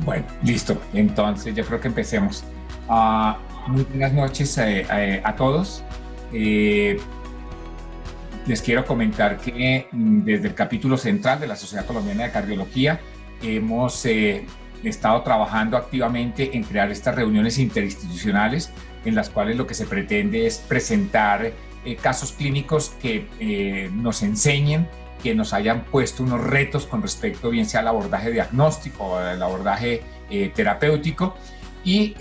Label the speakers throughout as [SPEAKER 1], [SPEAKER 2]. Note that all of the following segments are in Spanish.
[SPEAKER 1] Bueno, listo. Entonces yo creo que empecemos. Muy buenas noches a todos. Les quiero comentar que desde el capítulo central de la Sociedad Colombiana de Cardiología hemos estado trabajando activamente en crear estas reuniones interinstitucionales en las cuales lo que se pretende es presentar casos clínicos que nos enseñen, que nos hayan puesto unos retos con respecto bien sea al abordaje diagnóstico o al abordaje terapéutico, y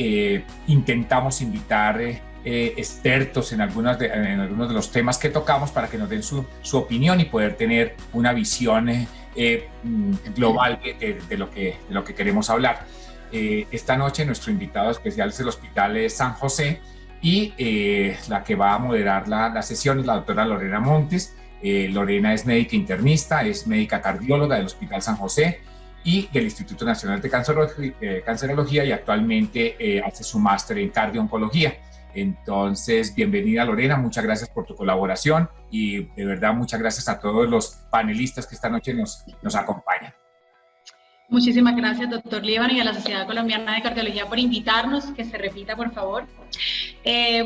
[SPEAKER 1] intentamos invitar expertos en algunos de los temas que tocamos para que nos den su opinión y poder tener una visión global de lo que queremos hablar. Esta noche nuestro invitado especial es el Hospital San José, y la que va a moderar la sesión es la doctora Lorena Montes. Lorena es médica internista, es médica cardióloga del Hospital San José y del Instituto Nacional de Cancerología, y actualmente hace su máster en cardio-oncología. Entonces, bienvenida Lorena, muchas gracias por tu colaboración y de verdad muchas gracias a todos los panelistas que esta noche nos acompañan.
[SPEAKER 2] Muchísimas gracias, doctor Líbano, y a la Sociedad Colombiana de Cardiología por invitarnos. Que se repita, por favor.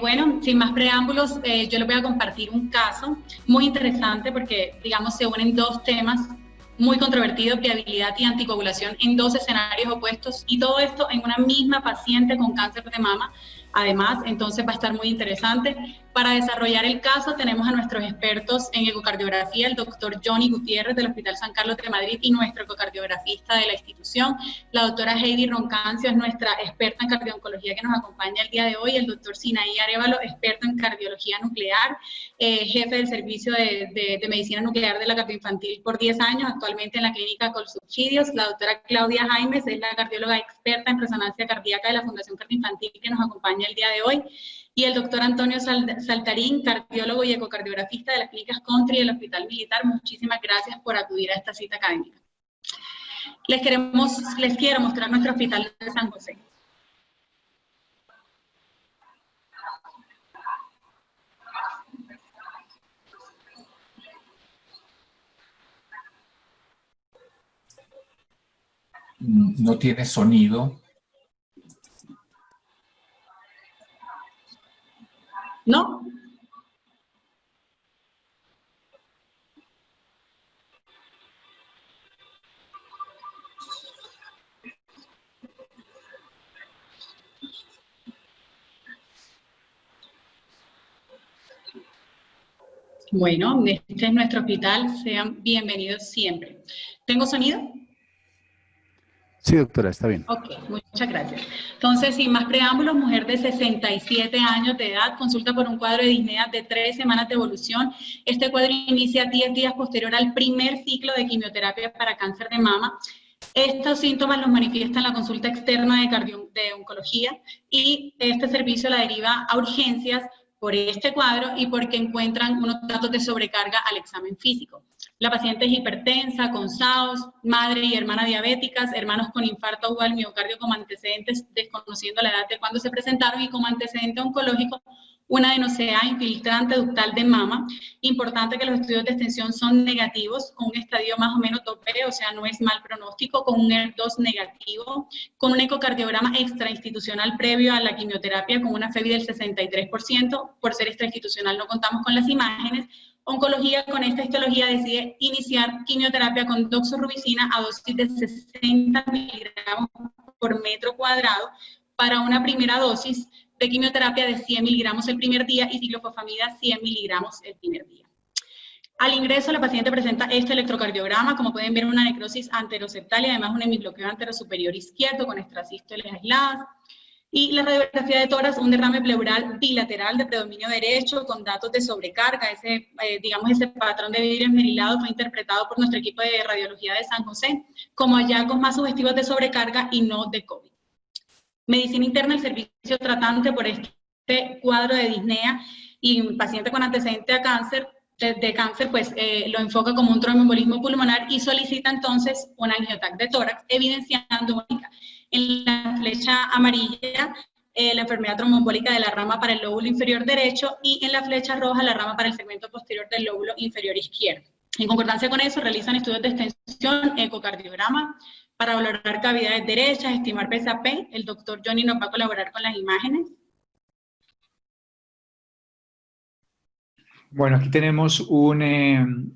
[SPEAKER 2] Bueno, sin más preámbulos, yo les voy a compartir un caso muy interesante porque, digamos, se unen dos temas muy controvertidos: viabilidad y anticoagulación, en dos escenarios opuestos, y todo esto en una misma paciente con cáncer de mama. Además, entonces va a estar muy interesante. Para desarrollar el caso tenemos a nuestros expertos en ecocardiografía, el doctor Johnny Gutiérrez del Hospital San Carlos de Madrid y nuestro ecocardiografista de la institución. La doctora Heidi Roncancio es nuestra experta en cardio-oncología que nos acompaña el día de hoy. El doctor Sinaí Arevalo, experto en cardiología nuclear, jefe del servicio de medicina nuclear de la cardioinfantil por 10 años, actualmente en la clínica Colsubsidios. La doctora Claudia Jaimes es la cardióloga experta en resonancia cardíaca de la Fundación Cardioinfantil que nos acompaña el día de hoy. Y el doctor Antonio Saltarín, cardiólogo y ecocardiografista de las clínicas Country del Hospital Militar. Muchísimas gracias por acudir a esta cita académica. Les quiero mostrar nuestro Hospital de San José.
[SPEAKER 1] No tiene sonido.
[SPEAKER 2] ¿No? Bueno, este es nuestro hospital. Sean bienvenidos siempre. ¿Tengo sonido?
[SPEAKER 3] Sí, doctora, está bien.
[SPEAKER 2] Ok, muchas gracias. Entonces, sin más preámbulos, mujer de 67 años de edad, consulta por un cuadro de disnea de 3 semanas de evolución. Este cuadro inicia 10 días posterior al primer ciclo de quimioterapia para cáncer de mama. Estos síntomas los manifiesta en la consulta externa de oncología, y este servicio la deriva a urgencias por este cuadro y porque encuentran unos datos de sobrecarga al examen físico. La paciente es hipertensa, con SAOS, madre y hermana diabéticas, hermanos con infarto agudo al miocardio como antecedentes, desconociendo la edad de cuando se presentaron, y como antecedente oncológico, una adenosea infiltrante ductal de mama. Importante que los estudios de extensión son negativos, con un estadio más o menos 2B, o sea, no es mal pronóstico, con un ER2 negativo, con un ecocardiograma extrainstitucional previo a la quimioterapia, con una FEBI del 63%. Por ser extrainstitucional no contamos con las imágenes. Oncología, con esta histología, decide iniciar quimioterapia con doxorubicina a dosis de 60 miligramos por metro cuadrado para una primera dosis de quimioterapia de 100 miligramos el primer día y ciclofosfamida 100 miligramos el primer día. Al ingreso, la paciente presenta este electrocardiograma. Como pueden ver, una necrosis anteroseptal y además un hemibloqueo anterosuperior izquierdo con extrasístoles aisladas. Y la radiografía de tórax, un derrame pleural bilateral de predominio derecho con datos de sobrecarga. Ese patrón de vidrio esmerilado fue interpretado por nuestro equipo de radiología de San José como hallazgos más sugestivos de sobrecarga y no de COVID. Medicina interna, el servicio tratante por este cuadro de disnea y un paciente con antecedente de cáncer, pues lo enfoca como un tromboembolismo pulmonar y solicita entonces un angiotac de tórax, evidenciando en la flecha amarilla la enfermedad tromboembólica de la rama para el lóbulo inferior derecho, y en la flecha roja la rama para el segmento posterior del lóbulo inferior izquierdo. En concordancia con eso, realizan estudios de extensión, ecocardiograma, Para valorar cavidades derechas, estimar PSAP, el doctor Johnny nos va a colaborar con las imágenes.
[SPEAKER 4] Bueno, aquí tenemos un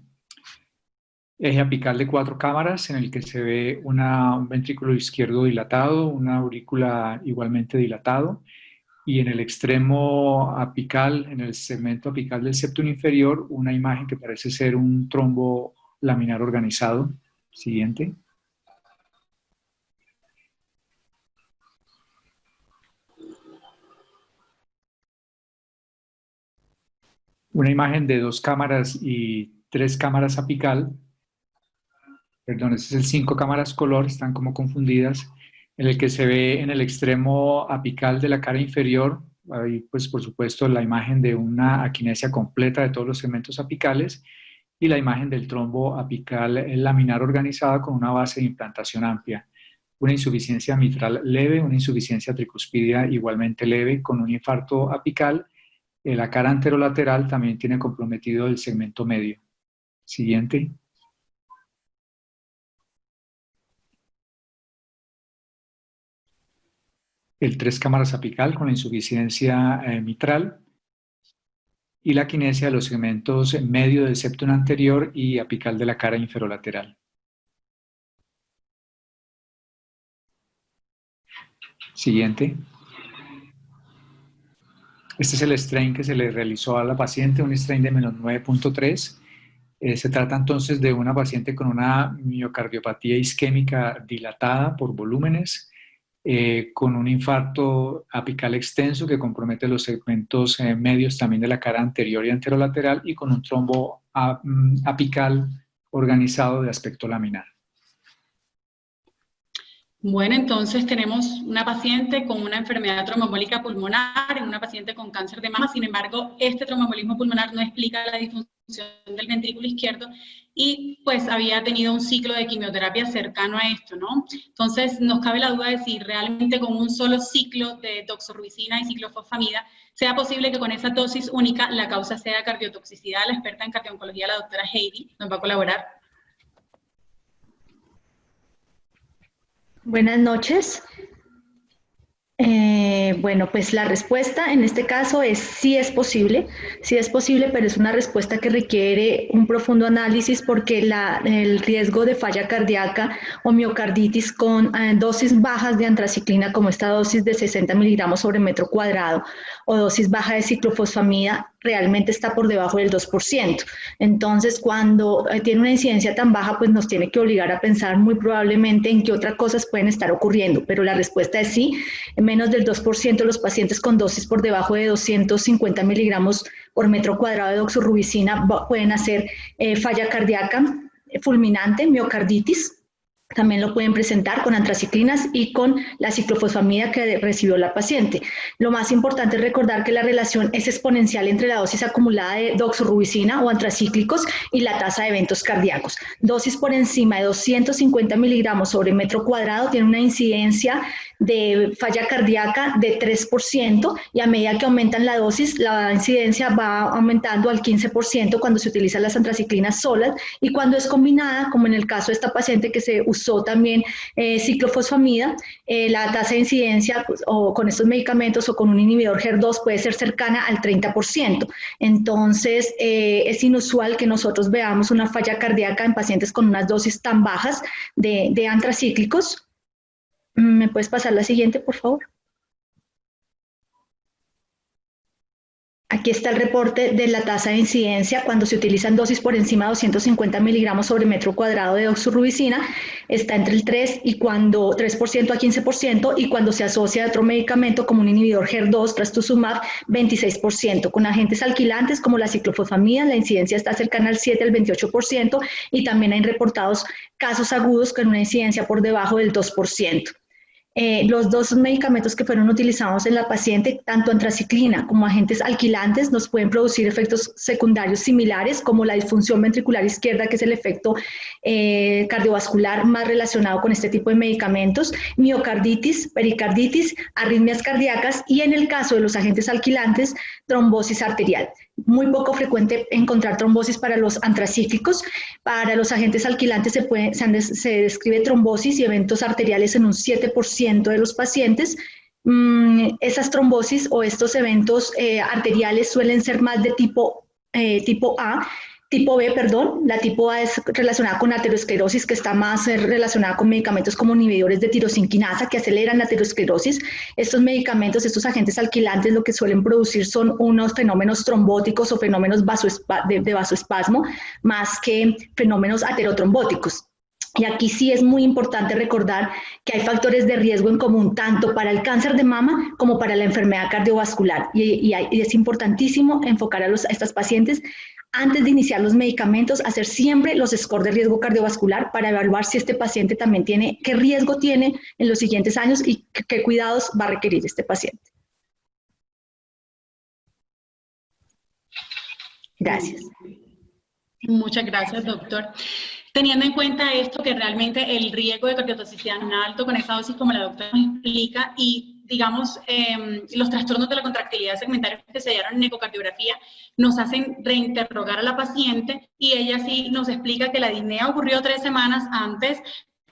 [SPEAKER 4] eje apical de 4 cámaras en el que se ve un ventrículo izquierdo dilatado, una aurícula igualmente dilatado, y en el extremo apical, en el segmento apical del septum inferior, una imagen que parece ser un trombo laminar organizado. Siguiente. Una imagen de 2 cámaras y 3 cámaras apical. Perdón, ese es el 5 cámaras color, están como confundidas, en el que se ve en el extremo apical de la cara inferior, ahí pues por supuesto la imagen de una aquinesia completa de todos los segmentos apicales y la imagen del trombo apical laminar organizada con una base de implantación amplia. Una insuficiencia mitral leve, una insuficiencia tricuspidia igualmente leve con un infarto apical. La cara anterolateral también tiene comprometido el segmento medio. Siguiente. El 3 cámaras apical con la insuficiencia mitral y la aquinesia de los segmentos medio del septum anterior y apical de la cara inferolateral. Siguiente. Este es el strain que se le realizó a la paciente, un strain de menos 9.3. Se trata entonces de una paciente con una miocardiopatía isquémica dilatada por volúmenes, con un infarto apical extenso que compromete los segmentos medios también de la cara anterior y anterolateral y con un trombo apical organizado de aspecto laminar.
[SPEAKER 2] Bueno, entonces tenemos una paciente con una enfermedad tromboembólica pulmonar, una paciente con cáncer de mama. Sin embargo, este tromboembolismo pulmonar no explica la disfunción del ventrículo izquierdo y pues había tenido un ciclo de quimioterapia cercano a esto, ¿no? Entonces nos cabe la duda de si realmente con un solo ciclo de doxorubicina y ciclofosfamida sea posible que con esa dosis única la causa sea cardiotoxicidad. La experta en cardiooncología, la doctora Heidi, nos va a colaborar.
[SPEAKER 5] Buenas noches. Bueno, pues la respuesta en este caso es sí es posible, pero es una respuesta que requiere un profundo análisis porque el riesgo de falla cardíaca o miocarditis con dosis bajas de antraciclina, como esta dosis de 60 miligramos sobre metro cuadrado, o dosis baja de ciclofosfamida, realmente está por debajo del 2%. Entonces, cuando tiene una incidencia tan baja, pues nos tiene que obligar a pensar muy probablemente en qué otras cosas pueden estar ocurriendo, pero la respuesta es sí. Menos del 2% de los pacientes con dosis por debajo de 250 miligramos por metro cuadrado de doxorubicina pueden hacer falla cardíaca fulminante, miocarditis. También lo pueden presentar con antraciclinas y con la ciclofosfamida que recibió la paciente. Lo más importante es recordar que la relación es exponencial entre la dosis acumulada de doxorubicina o antracíclicos y la tasa de eventos cardíacos. Dosis por encima de 250 miligramos sobre metro cuadrado tiene una incidencia de falla cardíaca de 3% y a medida que aumentan la dosis, la incidencia va aumentando al 15% cuando se utilizan las antraciclinas solas y cuando es combinada, como en el caso de esta paciente que se usó también ciclofosfamida, la tasa de incidencia pues, o con estos medicamentos o con un inhibidor HER2 puede ser cercana al 30%. Entonces, es inusual que nosotros veamos una falla cardíaca en pacientes con unas dosis tan bajas de antracíclicos. ¿Me puedes pasar la siguiente, por favor? Aquí está el reporte de la tasa de incidencia cuando se utilizan dosis por encima de 250 miligramos sobre metro cuadrado de doxorubicina. Está entre el 3% a 15% y cuando se asocia a otro medicamento como un inhibidor HER2, trastuzumab, 26%. Con agentes alquilantes como la ciclofosfamida, la incidencia está cercana al 7 al 28% y también hay reportados casos agudos con una incidencia por debajo del 2%. Los dos medicamentos que fueron utilizados en la paciente, tanto antraciclina como agentes alquilantes, nos pueden producir efectos secundarios similares como la disfunción ventricular izquierda, que es el efecto cardiovascular más relacionado con este tipo de medicamentos, miocarditis, pericarditis, arritmias cardíacas y en el caso de los agentes alquilantes, trombosis arterial. muy poco frecuente encontrar trombosis para los antracíclicos. Para los agentes alquilantes se describe trombosis y eventos arteriales en un 7% de los pacientes. Esas trombosis o estos eventos arteriales suelen ser más de tipo B, perdón. La tipo A es relacionada con aterosclerosis, que está más relacionada con medicamentos como inhibidores de tirosinquinasa que aceleran la aterosclerosis. Estos medicamentos, estos agentes alquilantes, lo que suelen producir son unos fenómenos trombóticos o fenómenos de vasoespasmo, más que fenómenos aterotrombóticos. Y aquí sí es muy importante recordar que hay factores de riesgo en común tanto para el cáncer de mama como para la enfermedad cardiovascular. Y es importantísimo enfocar a estas pacientes antes de iniciar los medicamentos, hacer siempre los scores de riesgo cardiovascular para evaluar si este paciente también tiene, qué riesgo tiene en los siguientes años y qué cuidados va a requerir este paciente. Gracias.
[SPEAKER 2] Muchas gracias, doctor. Teniendo en cuenta esto, que realmente el riesgo de cardiotoxicidad es alto con esa dosis, como la doctora nos explica, y digamos, los trastornos de la contractilidad segmentaria que se dieron en ecocardiografía nos hacen reinterrogar a la paciente, y ella sí nos explica que la disnea ocurrió 3 semanas antes,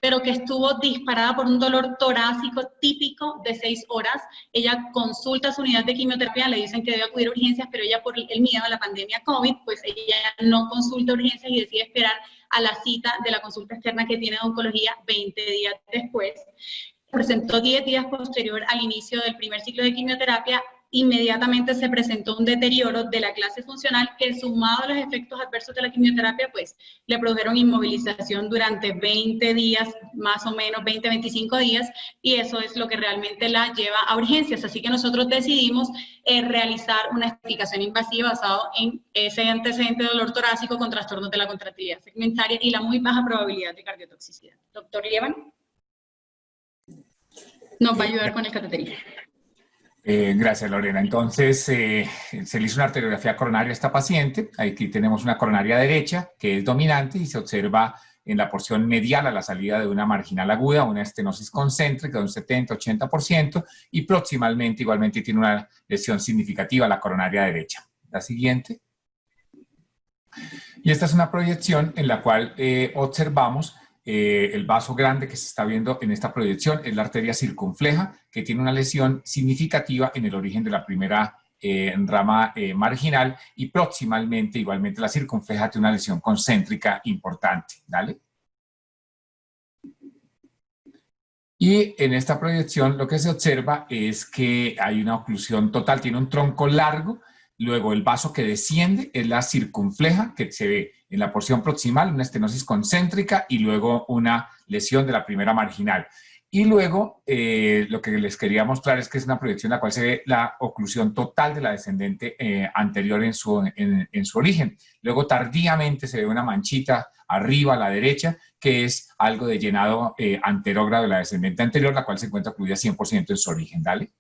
[SPEAKER 2] pero que estuvo disparada por un dolor torácico típico de 6 horas. Ella consulta a su unidad de quimioterapia, le dicen que debe acudir a urgencias, pero ella por el miedo a la pandemia COVID, pues ella no consulta urgencias y decide esperar a la cita de la consulta externa que tiene de oncología 20 días después. Presentó 10 días posterior al inicio del primer ciclo de quimioterapia. Inmediatamente se presentó un deterioro de la clase funcional que, sumado a los efectos adversos de la quimioterapia, pues le produjeron inmovilización durante 20 días, más o menos 20-25 días, y eso es lo que realmente la lleva a urgencias. Así que nosotros decidimos realizar una estratificación invasiva basado en ese antecedente de dolor torácico con trastornos de la contractilidad segmentaria y la muy baja probabilidad de cardiotoxicidad. Doctor Lieban nos va a ayudar con el cateterismo.
[SPEAKER 1] Gracias, Lorena. Entonces, se le hizo una arteriografía coronaria a esta paciente. Aquí tenemos una coronaria derecha que es dominante y se observa en la porción medial a la salida de una marginal aguda, una estenosis concéntrica de un 70-80% y proximalmente igualmente tiene una lesión significativa la coronaria derecha. La siguiente. Y esta es una proyección en la cual observamos el vaso grande que se está viendo en esta proyección es la arteria circunfleja, que tiene una lesión significativa en el origen de la primera rama marginal, y proximalmente, igualmente, la circunfleja tiene una lesión concéntrica importante. ¿Dale? Y en esta proyección lo que se observa es que hay una oclusión total, tiene un tronco largo. Luego el vaso que desciende es la circunfleja, que se ve en la porción proximal, una estenosis concéntrica y luego una lesión de la primera marginal. Y luego lo que les quería mostrar es que es una proyección en la cual se ve la oclusión total de la descendente anterior en su origen. Luego tardíamente se ve una manchita arriba a la derecha, que es algo de llenado anterógrado de la descendente anterior, la cual se encuentra ocluida 100% en su origen. ¿Dale?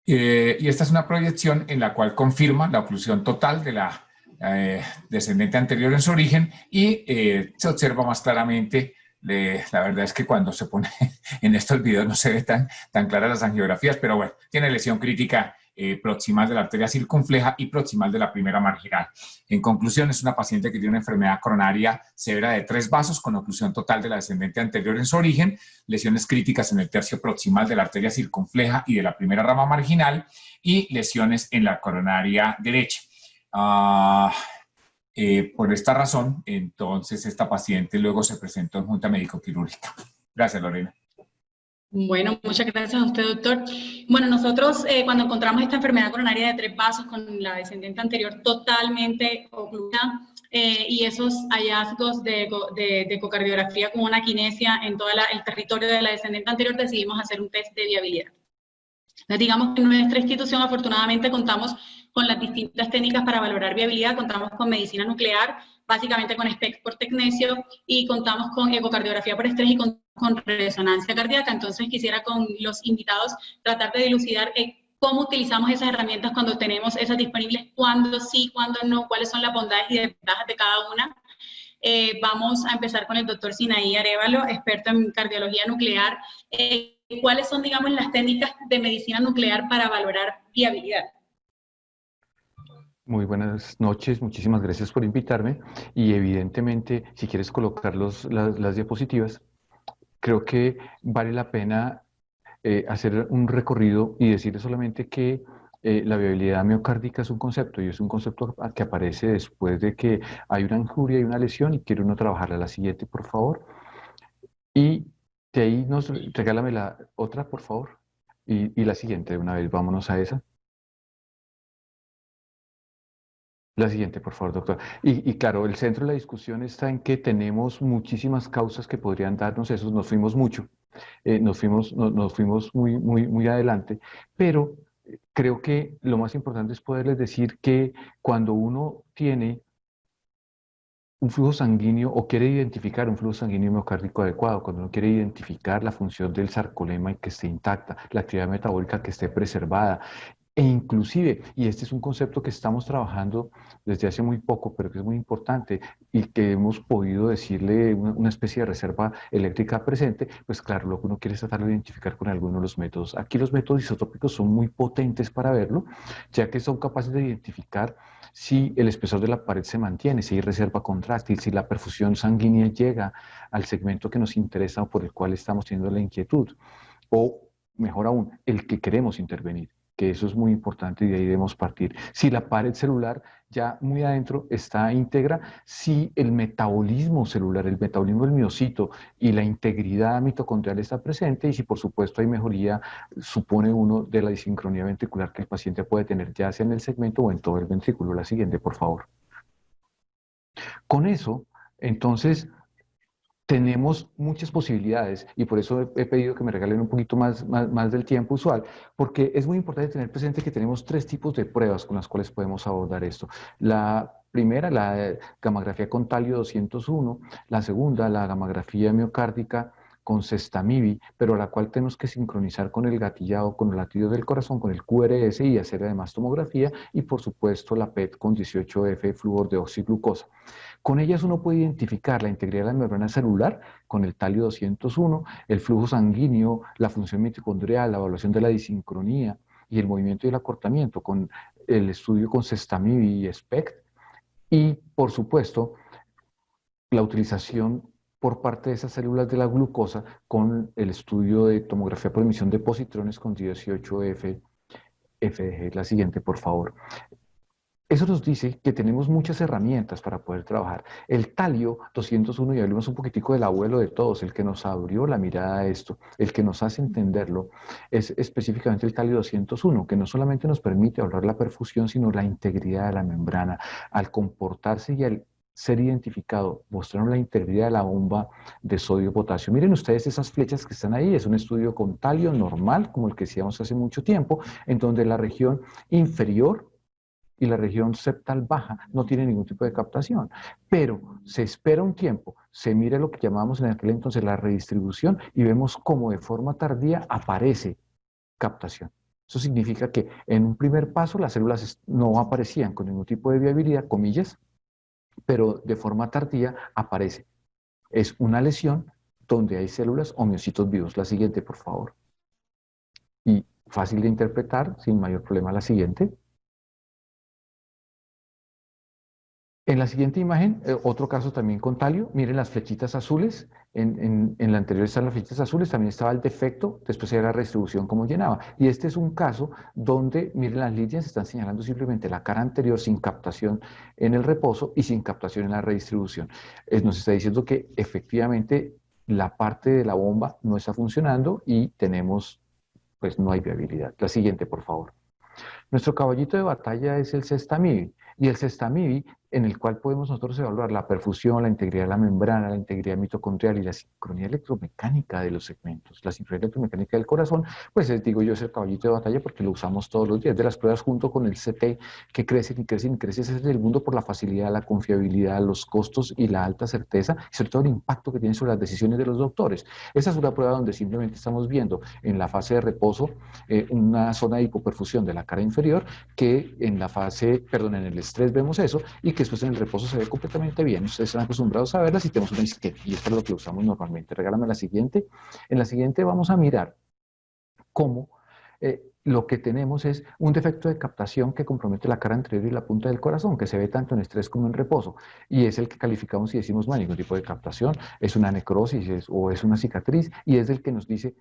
[SPEAKER 1] Y esta es una proyección en la cual confirma la oclusión total de la descendente anterior en su origen y se observa más claramente. La verdad es que cuando se pone en estos videos no se ve tan claras las angiografías, pero bueno, tiene lesión crítica proximal de la arteria circunfleja y proximal de la primera marginal. En conclusión, es una paciente que tiene una enfermedad coronaria severa de 3 vasos con oclusión total de la descendente anterior en su origen, lesiones críticas en el tercio proximal de la arteria circunfleja y de la primera rama marginal y lesiones en la coronaria derecha. Por esta razón, entonces, esta paciente luego se presentó en junta médico-quirúrgica. Gracias, Lorena.
[SPEAKER 2] Bueno, muchas gracias a usted, doctor. Bueno, nosotros cuando encontramos esta enfermedad coronaria de 3 vasos con la descendente anterior totalmente oclusa y esos hallazgos de ecocardiografía con una quinesia en todo el territorio de la descendente anterior, decidimos hacer un test de viabilidad. Entonces, digamos que en nuestra institución afortunadamente contamos con las distintas técnicas para valorar viabilidad, contamos con medicina nuclear, básicamente con SPECT por tecnesio, y contamos con ecocardiografía por estrés y con resonancia cardíaca. Entonces quisiera con los invitados tratar de dilucidar cómo utilizamos esas herramientas cuando tenemos esas disponibles, cuándo sí, cuándo no, cuáles son las bondades y desventajas de cada una. Vamos a empezar con el doctor Sinaí Arévalo, experto en cardiología nuclear. ¿Cuáles son, digamos, las técnicas de medicina nuclear para valorar viabilidad?
[SPEAKER 6] Muy buenas noches, muchísimas gracias por invitarme y evidentemente si quieres colocar las diapositivas, creo que vale la pena hacer un recorrido y decirle solamente que la viabilidad miocárdica es un concepto y es un concepto que aparece después de que hay una injuria y una lesión y quiere uno trabajarla. La siguiente, por favor. Y de ahí regálame la otra, por favor. Y la siguiente de una vez, vámonos a esa. La siguiente, por favor, doctor. Y claro, el centro de la discusión está en que tenemos muchísimas causas que podrían darnos eso. Nos fuimos mucho, nos fuimos muy adelante, pero creo que lo más importante es poderles decir que cuando uno tiene un flujo sanguíneo o quiere identificar un flujo sanguíneo miocárdico adecuado, cuando uno quiere identificar la función del sarcolema y que esté intacta, la actividad metabólica que esté preservada, e inclusive, y este es un concepto que estamos trabajando desde hace muy poco, pero que es muy importante y que hemos podido decirle una especie de reserva eléctrica presente, pues claro, lo que uno quiere es tratar de identificar con alguno de los métodos. Aquí los métodos isotópicos son muy potentes para verlo, ya que son capaces de identificar si el espesor de la pared se mantiene, si hay reserva contráctil, si la perfusión sanguínea llega al segmento que nos interesa o por el cual estamos teniendo la inquietud, o mejor aún, el que queremos intervenir, que eso es muy importante y de ahí debemos partir. Si la pared celular ya muy adentro está íntegra, si el metabolismo celular, el metabolismo del miocito y la integridad mitocondrial está presente y si por supuesto hay mejoría, supone uno de la disincronía ventricular que el paciente puede tener ya sea en el segmento o en todo el ventrículo. La siguiente, por favor. Con eso, entonces, tenemos muchas posibilidades y por eso he pedido que me regalen un poquito más del tiempo usual, porque es muy importante tener presente que tenemos 3 tipos de pruebas con las cuales podemos abordar esto. La primera, la gammagrafía con talio 201, la segunda, la gammagrafía miocárdica con Sestamibi, pero la cual tenemos que sincronizar con el gatillado, con el latido del corazón, con el QRS y hacer además tomografía y por supuesto la PET con 18F flúor de oxiglucosa. Con ellas uno puede identificar la integridad de la membrana celular con el talio 201, el flujo sanguíneo, la función mitocondrial, la evaluación de la disincronía y el movimiento y el acortamiento con el estudio con Sestamibi y SPECT y por supuesto la utilización por parte de esas células de la glucosa con el estudio de tomografía por emisión de positrones con 18F FDG. La siguiente, por favor. Eso nos dice que tenemos muchas herramientas para poder trabajar. El talio 201, y hablemos un poquitico del abuelo de todos, el que nos abrió la mirada a esto, el que nos hace entenderlo, es específicamente el talio 201, que no solamente nos permite hablar la perfusión, sino la integridad de la membrana. Al comportarse y al ser identificado, mostraron la integridad de la bomba de sodio-potasio. Miren ustedes esas flechas que están ahí, es un estudio con talio normal, como el que hacíamos hace mucho tiempo, en donde la región inferior y la región septal baja no tiene ningún tipo de captación, pero se espera un tiempo, se mira lo que llamamos en aquel entonces la redistribución y vemos cómo de forma tardía aparece captación. Eso significa que en un primer paso las células no aparecían con ningún tipo de viabilidad, comillas, pero de forma tardía aparece. Es una lesión donde hay células o miocitos vivos. La siguiente, por favor. Y fácil de interpretar, sin mayor problema, la siguiente. En la siguiente imagen, otro caso también con talio, miren las flechitas azules, en la anterior están las flechitas azules, también estaba el defecto, después era la redistribución como llenaba. Y este es un caso donde, miren las líneas, están señalando simplemente la cara anterior sin captación en el reposo y sin captación en la redistribución. Nos está diciendo que efectivamente la parte de la bomba no está funcionando y tenemos, pues no hay viabilidad. La siguiente, por favor. Nuestro caballito de batalla es el Sestamibi. Y el Sestamibi, en el cual podemos nosotros evaluar la perfusión, la integridad de la membrana, la integridad mitocondrial y la sincronía electromecánica de los segmentos, la sincronía electromecánica del corazón, pues digo yo es el caballito de batalla porque lo usamos todos los días. De las pruebas junto con el CT que crecen y crecen y crecen, ese es el mundo por la facilidad, la confiabilidad, los costos y la alta certeza, y sobre todo el impacto que tiene sobre las decisiones de los doctores. Esa es una prueba donde simplemente estamos viendo en la fase de reposo una zona de hipoperfusión de la cara inferior que en la fase, perdón, en el estrés vemos eso y que después en el reposo se ve completamente bien. Ustedes están acostumbrados a verlas y tenemos una isquemia, y esto es lo que usamos normalmente. Regálame la siguiente. En la siguiente vamos a mirar cómo lo que tenemos es un defecto de captación que compromete la cara anterior y la punta del corazón, que se ve tanto en estrés como en reposo, y es el que calificamos y decimos no hay ningún tipo de captación, es una necrosis o es una cicatriz, y es el que nos dice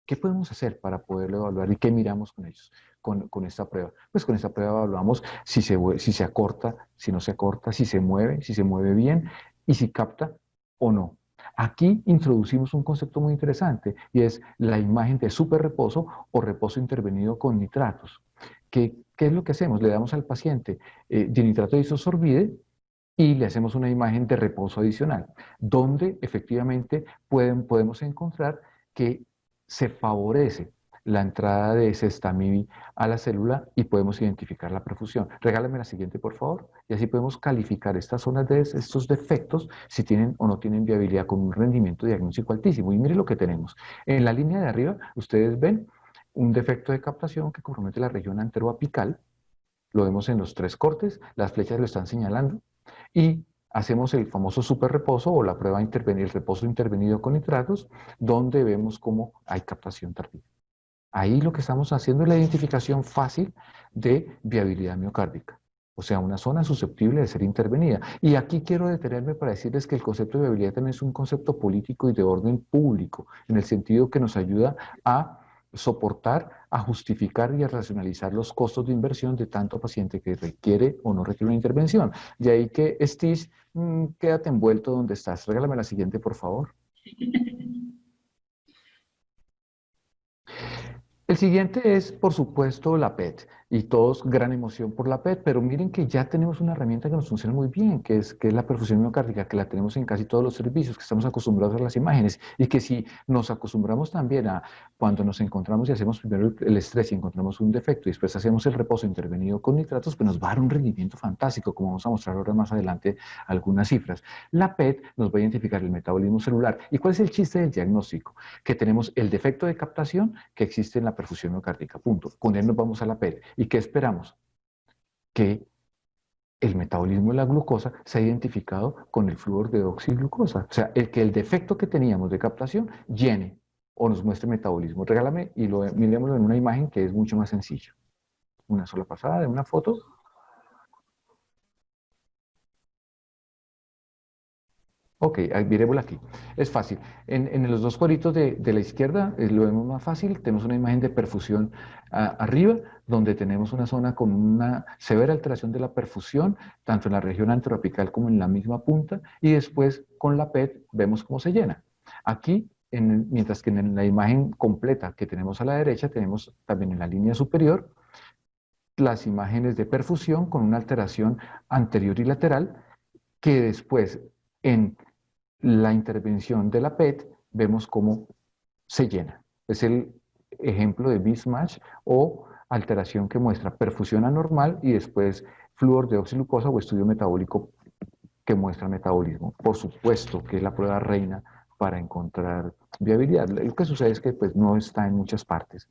[SPEAKER 6] qué podemos hacer para poderlo evaluar y qué miramos con ellos, con esta prueba. Pues con esta prueba evaluamos si se acorta, si no se acorta, si se mueve bien y si capta o no. Aquí introducimos un concepto muy interesante y es la imagen de superreposo o reposo intervenido con nitratos. ¿Qué es lo que hacemos? Le damos al paciente dinitrato de isosorbide y le hacemos una imagen de reposo adicional, donde efectivamente podemos encontrar que se favorece la entrada de Cestamib a la célula y podemos identificar la perfusión. Regálame la siguiente, por favor, y así podemos calificar estas zonas de estos defectos, si tienen o no tienen viabilidad con un rendimiento diagnóstico altísimo. Y mire lo que tenemos. En la línea de arriba, ustedes ven un defecto de captación que compromete la región anteroapical. Lo vemos en los 3 cortes, las flechas lo están señalando, y hacemos el famoso superreposo o la prueba el reposo intervenido con nitratos, donde vemos cómo hay captación tardía. Ahí lo que estamos haciendo es la identificación fácil de viabilidad miocárdica, o sea, una zona susceptible de ser intervenida. Y aquí quiero detenerme para decirles que el concepto de viabilidad también es un concepto político y de orden público, en el sentido que nos ayuda a soportar, a justificar y a racionalizar los costos de inversión de tanto paciente que requiere o no requiere una intervención. De ahí que, Steve, quédate envuelto donde estás. Regálame la siguiente, por favor. El siguiente es, por supuesto, la PET, y todos gran emoción por la PET, pero miren que ya tenemos una herramienta que nos funciona muy bien, que es la perfusión miocárdica, que la tenemos en casi todos los servicios, que estamos acostumbrados a las imágenes, y que si nos acostumbramos también a cuando nos encontramos y hacemos primero el estrés y encontramos un defecto, y después hacemos el reposo intervenido con nitratos, pues nos va a dar un rendimiento fantástico, como vamos a mostrar ahora más adelante algunas cifras. La PET nos va a identificar el metabolismo celular. ¿Y cuál es el chiste del diagnóstico? Que tenemos el defecto de captación que existe en la perfusión miocárdica, punto. Con él nos vamos a la PET. ¿Y qué esperamos? Que el metabolismo de la glucosa se ha identificado con el flúor de oxiglucosa. O sea, que el defecto que teníamos de captación llene o nos muestre metabolismo. Regálame y mirémoslo en una imagen que es mucho más sencillo. Una sola pasada de una foto. Ok, miremosla aquí. Es fácil. En los 2 cuadritos de la izquierda lo vemos más fácil. Tenemos una imagen de perfusión arriba, donde tenemos una zona con una severa alteración de la perfusión, tanto en la región anteroapical como en la misma punta, y después con la PET vemos cómo se llena. Aquí, mientras que en la imagen completa que tenemos a la derecha, tenemos también en la línea superior las imágenes de perfusión con una alteración anterior y lateral, que después en la intervención de la PET, vemos cómo se llena. Es el ejemplo de mismatch o alteración que muestra perfusión anormal y después flúor de oxiglucosa o estudio metabólico que muestra metabolismo. Por supuesto que es la prueba reina para encontrar viabilidad. Lo que sucede es que pues, no está en muchas partes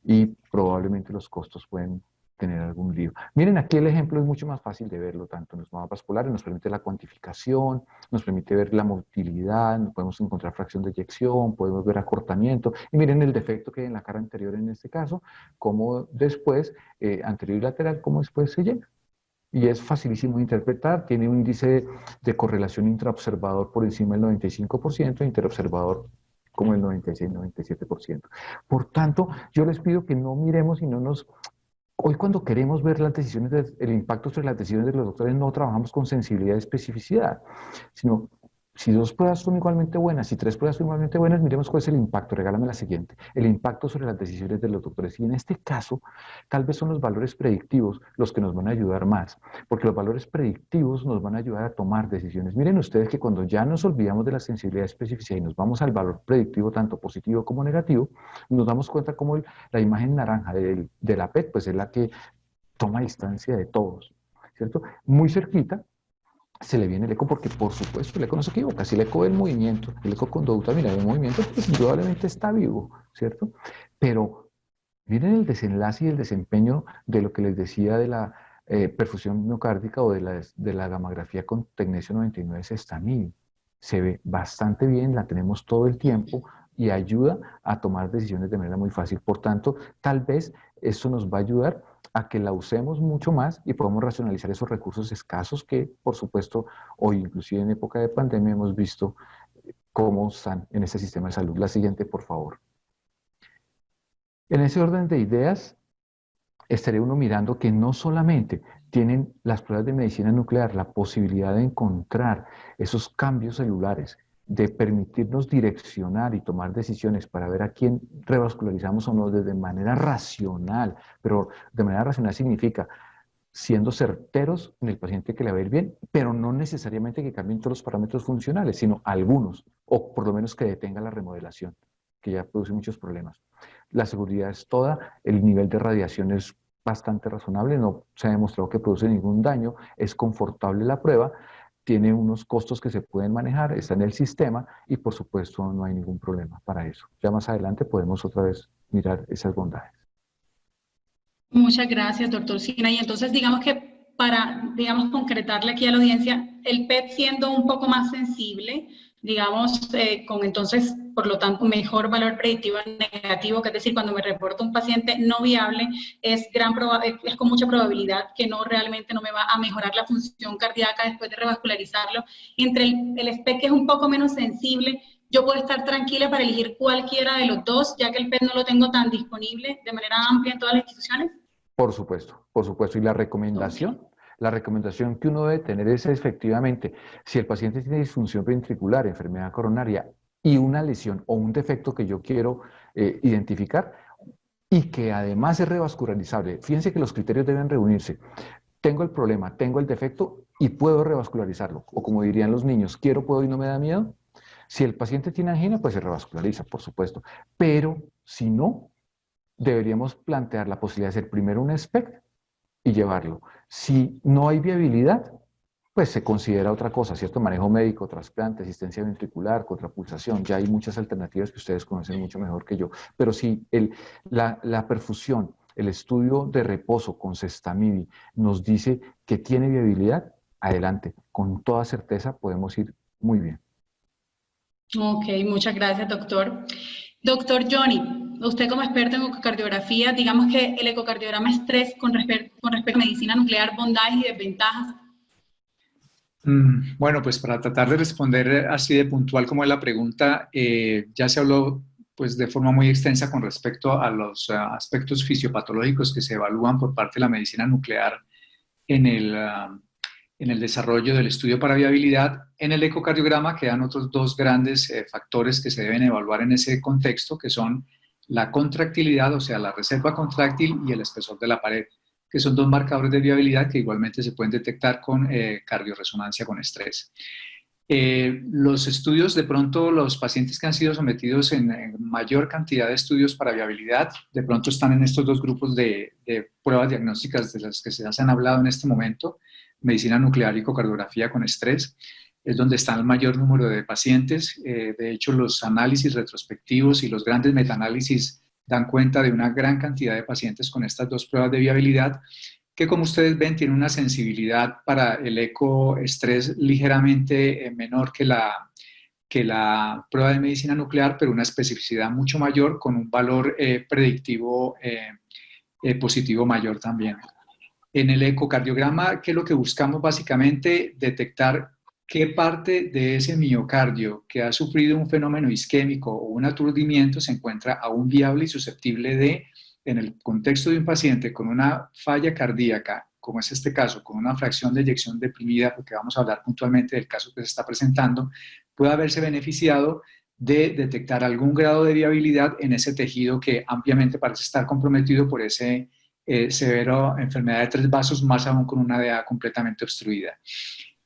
[SPEAKER 6] y probablemente los costos pueden tener algún lío. Miren, aquí el ejemplo es mucho más fácil de verlo, tanto en los mapas polares, nos permite la cuantificación, nos permite ver la motilidad, podemos encontrar fracción de eyección, podemos ver acortamiento, y miren el defecto que hay en la cara anterior en este caso, como después, anterior y lateral, como después se llena. Y es facilísimo de interpretar, tiene un índice de correlación intraobservador por encima del 95%, interobservador como el 96-97%. Por tanto, yo les pido que no miremos y no nos... Hoy cuando queremos ver las decisiones, el impacto sobre las decisiones de los doctores, no trabajamos con sensibilidad y especificidad, sino si 2 pruebas son igualmente buenas, si 3 pruebas son igualmente buenas, miremos cuál es el impacto. Regálame la siguiente. El impacto sobre las decisiones de los doctores. Y en este caso, tal vez son los valores predictivos los que nos van a ayudar más, porque los valores predictivos nos van a ayudar a tomar decisiones. Miren ustedes que cuando ya nos olvidamos de la sensibilidad y especificidad y nos vamos al valor predictivo, tanto positivo como negativo, nos damos cuenta como la imagen naranja de la PET, pues es la que toma distancia de todos, ¿cierto? Muy cerquita se le viene el eco porque, por supuesto, el eco no se equivoca. Si el eco ve el movimiento, el eco conducta, mira, el movimiento, pues indudablemente está vivo, ¿cierto? Pero miren el desenlace y el desempeño de lo que les decía de perfusión miocárdica o de la gammagrafía con tecnesio 99 Sestamibi. Se ve bastante bien, la tenemos todo el tiempo y ayuda a tomar decisiones de manera muy fácil. Por tanto, tal vez esto nos va a ayudar a que la usemos mucho más y podamos racionalizar esos recursos escasos que, por supuesto, hoy, inclusive en época de pandemia, hemos visto cómo están en este sistema de salud. La siguiente, por favor. En ese orden de ideas, estaría uno mirando que no solamente tienen las pruebas de medicina nuclear la posibilidad de encontrar esos cambios celulares, de permitirnos direccionar y tomar decisiones para ver a quién revascularizamos o no de manera racional, pero de manera racional significa siendo certeros en el paciente que le va a ir bien, pero no necesariamente que cambien todos los parámetros funcionales, sino algunos, o por lo menos que detenga la remodelación, que ya produce muchos problemas. La seguridad es toda, el nivel de radiación es bastante razonable, no se ha demostrado que produce ningún daño, es confortable la prueba, tiene unos costos que se pueden manejar, está en el sistema y por supuesto no hay ningún problema para eso. Ya más adelante podemos otra vez mirar esas bondades.
[SPEAKER 2] Muchas gracias, doctor Sina. Y entonces, digamos que para, concretarle aquí a la audiencia, el PET siendo un poco más sensible, digamos, con entonces, por lo tanto, mejor valor predictivo negativo, que es decir, cuando me reporta un paciente no viable, es con mucha probabilidad que realmente no me va a mejorar la función cardíaca después de revascularizarlo. Entre el SPECT, que es un poco menos sensible, yo puedo estar tranquila para elegir cualquiera de los dos, ya que el PET no lo tengo tan disponible de manera amplia en todas las instituciones.
[SPEAKER 6] Por supuesto. Y la recomendación, la recomendación que uno debe tener es efectivamente, si el paciente tiene disfunción ventricular, enfermedad coronaria y una lesión o un defecto que yo quiero identificar y que además es revascularizable, fíjense que los criterios deben reunirse. Tengo el problema, tengo el defecto y puedo revascularizarlo. O como dirían los niños, quiero, puedo y no me da miedo. Si el paciente tiene angina, pues se revasculariza, por supuesto. Pero si no, deberíamos plantear la posibilidad de hacer primero un SPECT y llevarlo. Si no hay viabilidad, pues se considera otra cosa, ¿cierto? Manejo médico, trasplante, asistencia ventricular, contrapulsación. Ya hay muchas alternativas que ustedes conocen mucho mejor que yo. Pero si la perfusión, el estudio de reposo con Sestamibi nos dice que tiene viabilidad, adelante. Con toda certeza podemos ir muy bien.
[SPEAKER 2] Ok, muchas gracias, doctor. Doctor Johnny, usted como experto en ecocardiografía, digamos que el ecocardiograma estrés con respecto a medicina nuclear, bondades y desventajas.
[SPEAKER 4] Bueno, pues para tratar de responder así de puntual como es la pregunta, ya se habló pues de forma muy extensa con respecto a los aspectos fisiopatológicos que se evalúan por parte de la medicina nuclear en el desarrollo del estudio para viabilidad. En el ecocardiograma quedan otros dos grandes factores que se deben evaluar en ese contexto, que son la contractilidad, o sea, la reserva contráctil y el espesor de la pared, que son dos marcadores de viabilidad que igualmente se pueden detectar con cardioresonancia con estrés. Los estudios, de pronto, los pacientes que han sido sometidos en mayor cantidad de estudios para viabilidad, de pronto están en estos dos grupos de pruebas diagnósticas de las que se han hablado en este momento, medicina nuclear y ecocardiografía con estrés, es donde está el mayor número de pacientes. De hecho, los análisis retrospectivos y los grandes metaanálisis dan cuenta de una gran cantidad de pacientes con estas dos pruebas de viabilidad, que como ustedes ven tiene una sensibilidad para el ecoestrés ligeramente menor que la prueba de medicina nuclear, pero una especificidad mucho mayor con un valor predictivo positivo mayor también. En el ecocardiograma, ¿qué es lo que buscamos básicamente? Detectar qué parte de ese miocardio que ha sufrido un fenómeno isquémico o un aturdimiento se encuentra aún viable y susceptible de, en el contexto de un paciente con una falla cardíaca, como es este caso, con una fracción de eyección deprimida, porque vamos a hablar puntualmente del caso que se está presentando, puede haberse beneficiado de detectar algún grado de viabilidad en ese tejido que ampliamente parece estar comprometido por ese severo enfermedad de tres vasos, más aún con una DA completamente obstruida.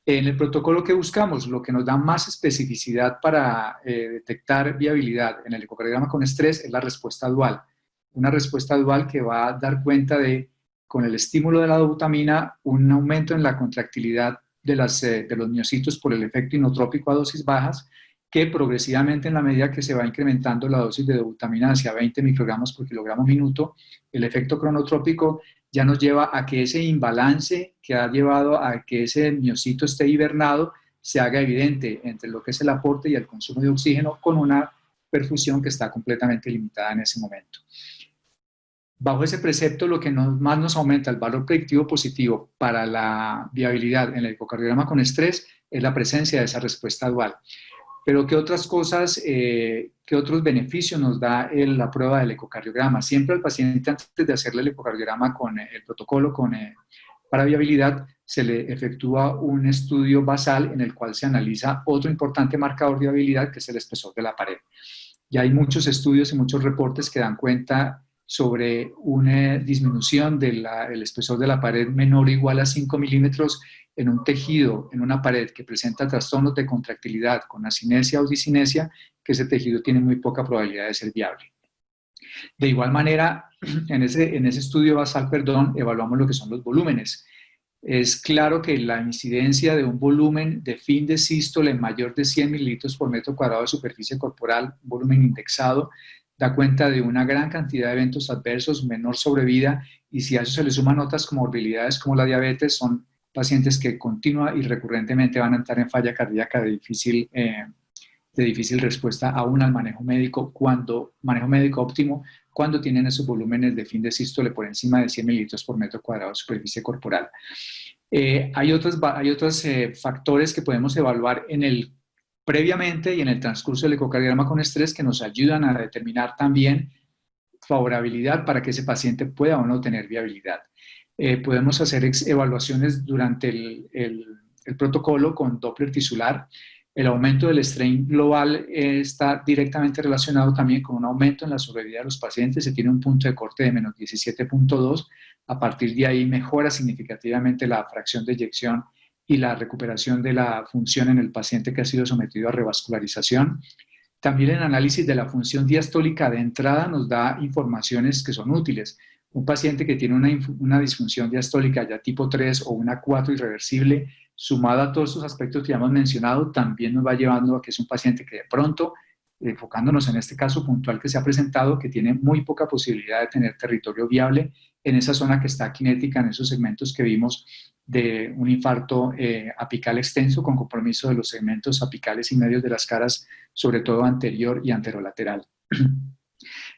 [SPEAKER 4] En el protocolo que buscamos, lo que nos da más especificidad para detectar viabilidad en el ecocardiograma con estrés es la respuesta dual. Una respuesta dual que va a dar cuenta de, con el estímulo de la dobutamina, un aumento en la contractilidad de los miocitos por el efecto inotrópico a dosis bajas, que progresivamente, en la medida que se va incrementando la dosis de dobutamina hacia 20 microgramos por kilogramo minuto, el efecto cronotrópico ya nos lleva a que ese imbalance que ha llevado a que ese miocito esté hibernado se haga evidente entre lo que es el aporte y el consumo de oxígeno con una perfusión que está completamente limitada en ese momento. Bajo ese precepto, lo que más nos aumenta el valor predictivo positivo para la viabilidad en el ecocardiograma con estrés es la presencia de esa respuesta dual. Pero ¿qué otras cosas, qué otros beneficios nos da la prueba del ecocardiograma? Siempre al paciente, antes de hacerle el ecocardiograma con el protocolo para viabilidad, se le efectúa un estudio basal en el cual se analiza otro importante marcador de viabilidad, que es el espesor de la pared. Ya hay muchos estudios y muchos reportes que dan cuenta sobre una disminución del espesor de la pared menor o igual a 5 milímetros en un tejido, en una pared que presenta trastornos de contractilidad con acinesia o disinesia, que ese tejido tiene muy poca probabilidad de ser viable. De igual manera, en ese estudio basal, evaluamos lo que son los volúmenes. Es claro que la incidencia de un volumen de fin de sístole mayor de 100 mililitros por metro cuadrado de superficie corporal, volumen indexado, da cuenta de una gran cantidad de eventos adversos, menor sobrevida, y si a eso se le suman otras comorbilidades como la diabetes, son pacientes que continua y recurrentemente van a entrar en falla cardíaca de difícil respuesta aún al manejo médico óptimo, cuando tienen esos volúmenes de fin de sístole por encima de 100 mililitros por metro cuadrado de superficie corporal. Hay otros factores que podemos evaluar previamente y en el transcurso del ecocardiograma con estrés que nos ayudan a determinar también favorabilidad para que ese paciente pueda o no tener viabilidad. Podemos hacer evaluaciones durante el protocolo con Doppler tisular. El aumento del strain global está directamente relacionado también con un aumento en la sobrevida de los pacientes. Se tiene un punto de corte de menos 17.2. A partir de ahí mejora significativamente la fracción de eyección y la recuperación de la función en el paciente que ha sido sometido a revascularización. También el análisis de la función diastólica de entrada nos da informaciones que son útiles. Un paciente que tiene una disfunción diastólica ya tipo 3 o una 4 irreversible, sumado a todos esos aspectos que ya hemos mencionado, también nos va llevando a que es un paciente que de pronto, enfocándonos en este caso puntual que se ha presentado, que tiene muy poca posibilidad de tener territorio viable en esa zona que está cinética, en esos segmentos que vimos de un infarto apical extenso con compromiso de los segmentos apicales y medios de las caras, sobre todo anterior y anterolateral.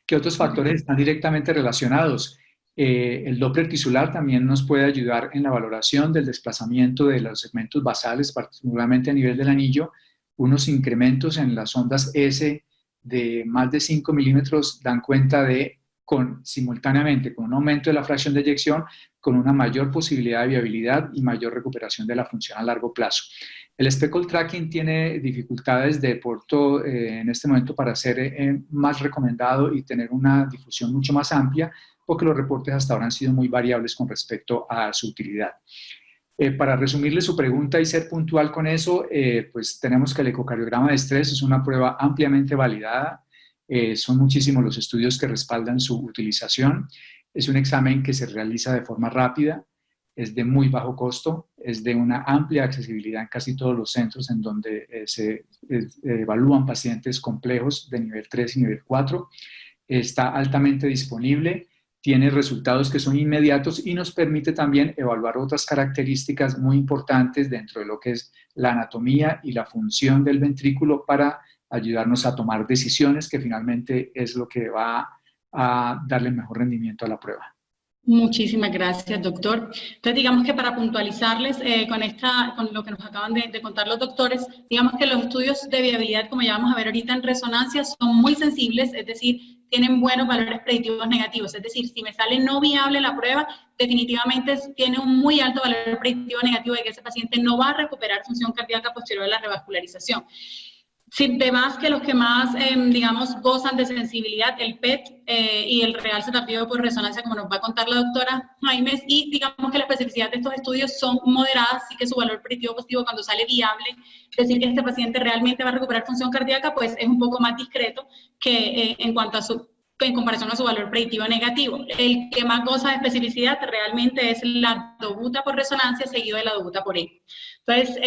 [SPEAKER 4] ¿Qué otros factores están directamente relacionados? El Doppler tisular también nos puede ayudar en la valoración del desplazamiento de los segmentos basales, particularmente a nivel del anillo. Unos incrementos en las ondas S de más de 5 milímetros dan cuenta de, simultáneamente con un aumento de la fracción de eyección, con una mayor posibilidad de viabilidad y mayor recuperación de la función a largo plazo. El speckle tracking tiene dificultades en este momento para ser más recomendado y tener una difusión mucho más amplia, porque los reportes hasta ahora han sido muy variables con respecto a su utilidad. Para resumirle su pregunta y ser puntual con eso, pues tenemos que el ecocardiograma de estrés es una prueba ampliamente validada. Son muchísimos los estudios que respaldan su utilización. Es un examen que se realiza de forma rápida, es de muy bajo costo, es de una amplia accesibilidad en casi todos los centros en donde se evalúan pacientes complejos de nivel 3 y nivel 4. Está altamente disponible, tiene resultados que son inmediatos y nos permite también evaluar otras características muy importantes dentro de lo que es la anatomía y la función del ventrículo para ayudarnos a tomar decisiones, que finalmente es lo que va a darle el mejor rendimiento a la prueba.
[SPEAKER 2] Muchísimas gracias, doctor. Entonces, digamos que para puntualizarles con lo que nos acaban de contar los doctores, digamos que los estudios de viabilidad, como ya vamos a ver ahorita en resonancia, son muy sensibles, es decir, tienen buenos valores predictivos negativos. Es decir, si me sale no viable la prueba, definitivamente tiene un muy alto valor predictivo negativo de que ese paciente no va a recuperar función cardíaca posterior a la revascularización. Sí, además que los que más, digamos, gozan de sensibilidad, el PET y el realce tardío por resonancia, como nos va a contar la doctora Jaimes, y digamos que la especificidad de estos estudios son moderadas, así que su valor predictivo positivo cuando sale viable, es decir, que este paciente realmente va a recuperar función cardíaca, pues es un poco más discreto que en comparación a su valor predictivo negativo. El que más goza de especificidad realmente es la dobuta por resonancia seguido de la dobuta por E. Entonces,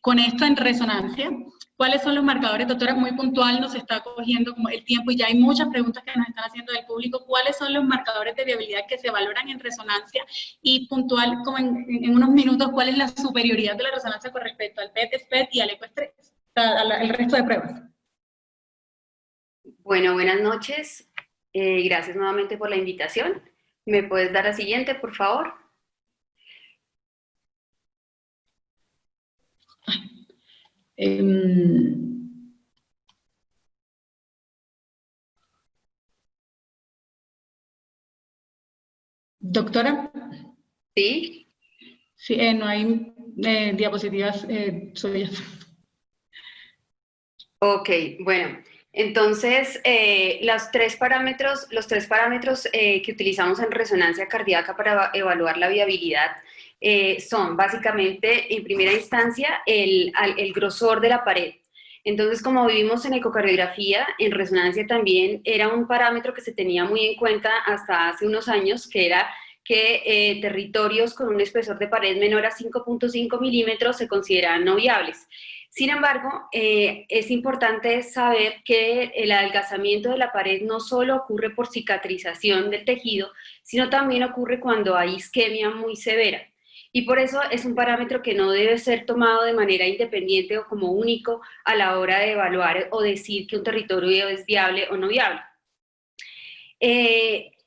[SPEAKER 2] con esto en resonancia, ¿Cuáles son los marcadores? Doctora, muy puntual, nos está cogiendo como el tiempo y ya hay muchas preguntas que nos están haciendo del público. ¿Cuáles son los marcadores de viabilidad que se valoran en resonancia? Y puntual, como en unos minutos, ¿cuál es la superioridad de la resonancia con respecto al PET, SPECT y al ecoestrés, al resto de pruebas?
[SPEAKER 7] Bueno, buenas noches. Gracias nuevamente por la invitación. ¿Me puedes dar la siguiente, por favor?
[SPEAKER 2] Doctora.
[SPEAKER 7] ¿Sí?
[SPEAKER 2] Sí, no hay diapositivas suyas.
[SPEAKER 7] Ok, bueno. Entonces, los tres parámetros que utilizamos en resonancia cardíaca para evaluar la viabilidad son básicamente, en primera instancia, el grosor de la pared. Entonces, como vivimos en ecocardiografía, en resonancia también era un parámetro que se tenía muy en cuenta hasta hace unos años, que era que territorios con un espesor de pared menor a 5.5 milímetros se consideran no viables. Sin embargo, es importante saber que el adelgazamiento de la pared no solo ocurre por cicatrización del tejido, sino también ocurre cuando hay isquemia muy severa. Y por eso es un parámetro que no debe ser tomado de manera independiente o como único a la hora de evaluar o decir que un territorio es viable o no viable.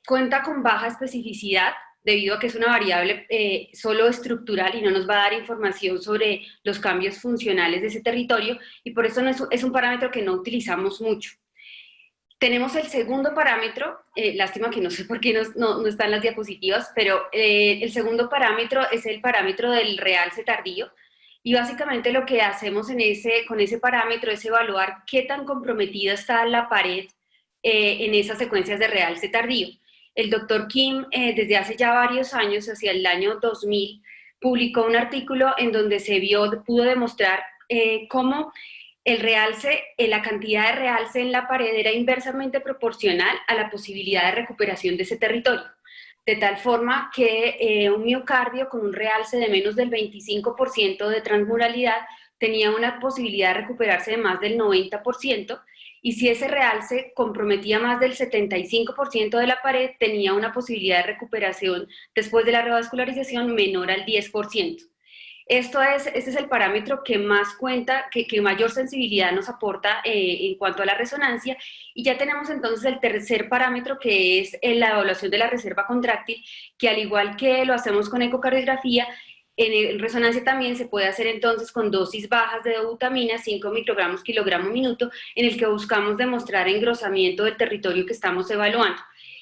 [SPEAKER 7] Cuenta con baja especificidad, debido a que es una variable solo estructural y no nos va a dar información sobre los cambios funcionales de ese territorio, y por eso es un parámetro que no utilizamos mucho. Tenemos el segundo parámetro, lástima que no sé por qué no están las diapositivas, pero el segundo parámetro es el parámetro del realce tardío, y básicamente lo que hacemos con ese parámetro es evaluar qué tan comprometida está la pared en esas secuencias de realce tardío. El doctor Kim, desde hace ya varios años, hacia el año 2000, publicó un artículo en donde pudo demostrar cómo el realce, la cantidad de realce en la pared era inversamente proporcional a la posibilidad de recuperación de ese territorio. De tal forma que un miocardio con un realce de menos del 25% de transmuralidad tenía una posibilidad de recuperarse de más del 90%, y si ese realce comprometía más del 75% de la pared, tenía una posibilidad de recuperación después de la revascularización menor al 10%. Este es el parámetro que más cuenta, que mayor sensibilidad nos aporta en cuanto a la resonancia, y ya tenemos entonces el tercer parámetro, que es la evaluación de la reserva contráctil, que al igual que lo hacemos con ecocardiografía, en resonancia también se puede hacer entonces con dosis bajas de dobutamina, 5 microgramos kilogramo minuto, en el que buscamos demostrar engrosamiento del territorio que estamos evaluando.